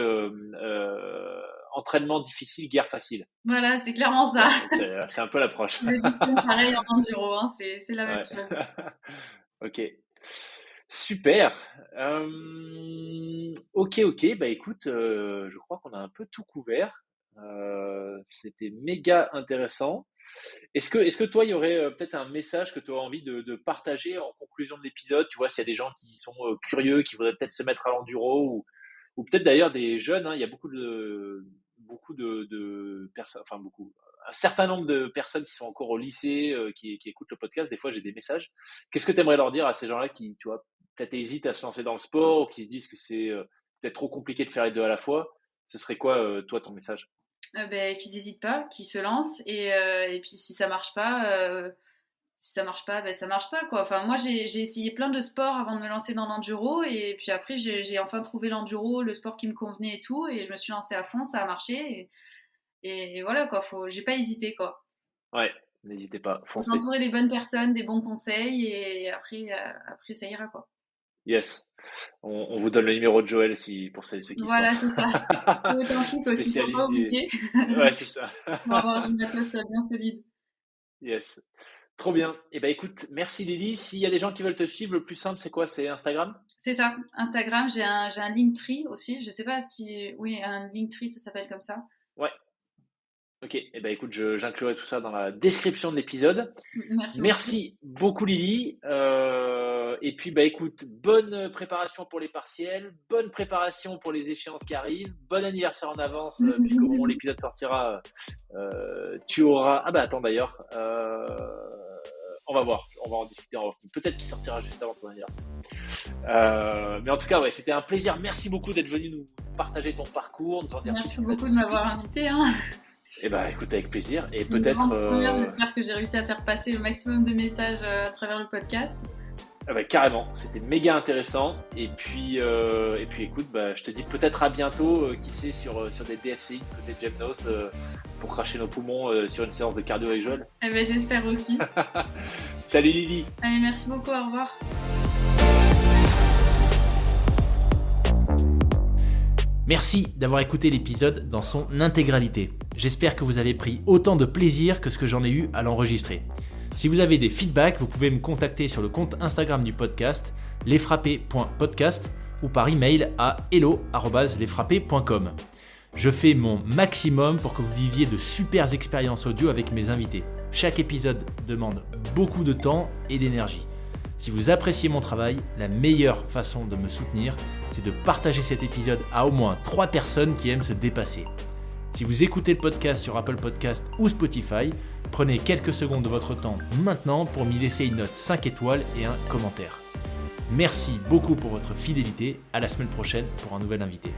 [SPEAKER 3] entraînement difficile, guerre facile.
[SPEAKER 1] Voilà, c'est clairement ça.
[SPEAKER 3] C'est un peu l'approche.
[SPEAKER 1] Le dicton, pareil en enduro, hein, c'est la même chose.
[SPEAKER 3] Ok. Super. Ok. Bah écoute, je crois qu'on a un peu tout couvert. C'était méga intéressant. Est-ce que toi, il y aurait peut-être un message que tu aurais envie de partager en conclusion de l'épisode? Tu vois, s'il y a des gens qui sont curieux, qui voudraient peut-être se mettre à l'enduro, ou peut-être d'ailleurs des jeunes, hein, il y a beaucoup de personnes, enfin un certain nombre de personnes qui sont encore au lycée, qui écoutent le podcast. Des fois, j'ai des messages. Qu'est-ce que tu aimerais leur dire à ces gens-là qui, tu vois, peut-être hésitent à se lancer dans le sport, ou qui se disent que c'est peut-être trop compliqué de faire les deux à la fois? Ce serait quoi, toi, ton message?
[SPEAKER 1] Qu'ils n'hésitent pas, qu'ils se lancent et puis si ça marche pas, ça marche pas quoi. Enfin moi j'ai essayé plein de sports avant de me lancer dans l'enduro et puis après j'ai enfin trouvé l'enduro, le sport qui me convenait et tout et je me suis lancée à fond, ça a marché et voilà quoi. J'ai pas hésité quoi.
[SPEAKER 3] Ouais, n'hésitez pas,
[SPEAKER 1] Faut
[SPEAKER 3] foncez.
[SPEAKER 1] s'entourer des bonnes personnes, des bons conseils et après ça ira quoi.
[SPEAKER 3] Yes. On vous donne le numéro de Joël pour ceux qui
[SPEAKER 1] Voilà,
[SPEAKER 3] se lancent.
[SPEAKER 1] c'est ça. Authentique aussi, faut pas oublier.
[SPEAKER 3] Ouais, c'est ça.
[SPEAKER 1] Pour avoir du matos bien solide.
[SPEAKER 3] Yes. Trop bien. Eh ben écoute, merci Lily. S'il y a des gens qui veulent te suivre, le plus simple, c'est quoi? C'est Instagram?
[SPEAKER 1] C'est ça. Instagram, j'ai un Linktree aussi. Je sais pas si... Oui, un Linktree, ça s'appelle comme ça.
[SPEAKER 3] Ouais. Ok. Eh ben écoute, j'inclurai tout ça dans la description de l'épisode. Merci beaucoup Lily. Et puis bah écoute, bonne préparation pour les partiels, bonne préparation pour les échéances qui arrivent, bon anniversaire en avance puisqu'au moment où l'épisode sortira, tu auras. Ah bah attends d'ailleurs, on va voir, on va en discuter en off. Peut-être qu'il sortira juste avant ton anniversaire. Mais en tout cas ouais, c'était un plaisir. Merci beaucoup d'être venu nous partager ton parcours.
[SPEAKER 1] Merci beaucoup de m'avoir invité. Hein.
[SPEAKER 3] Eh ben, écoute, avec plaisir. Et peut-être.
[SPEAKER 1] J'espère que j'ai réussi à faire passer le maximum de messages à travers le podcast.
[SPEAKER 3] Ah bah, carrément, c'était méga intéressant. Et puis écoute, bah, je te dis peut-être à bientôt, qui sait, sur des DFCI côté Gemnos pour cracher nos poumons sur une séance de cardio avec Joël.
[SPEAKER 1] Eh ben, j'espère aussi.
[SPEAKER 3] Salut Lily.
[SPEAKER 1] Allez, merci beaucoup, au revoir.
[SPEAKER 2] Merci d'avoir écouté l'épisode dans son intégralité. J'espère que vous avez pris autant de plaisir que ce que j'en ai eu à l'enregistrer. Si vous avez des feedbacks, vous pouvez me contacter sur le compte Instagram du podcast, lesfrappés.podcast ou par email à hello@lesfrappés.com. Je fais mon maximum pour que vous viviez de super expériences audio avec mes invités. Chaque épisode demande beaucoup de temps et d'énergie. Si vous appréciez mon travail, la meilleure façon de me soutenir, c'est de partager cet épisode à au moins 3 personnes qui aiment se dépasser. Si vous écoutez le podcast sur Apple Podcast ou Spotify, prenez quelques secondes de votre temps maintenant pour m'y laisser une note 5 étoiles et un commentaire. Merci beaucoup pour votre fidélité. À la semaine prochaine pour un nouvel invité.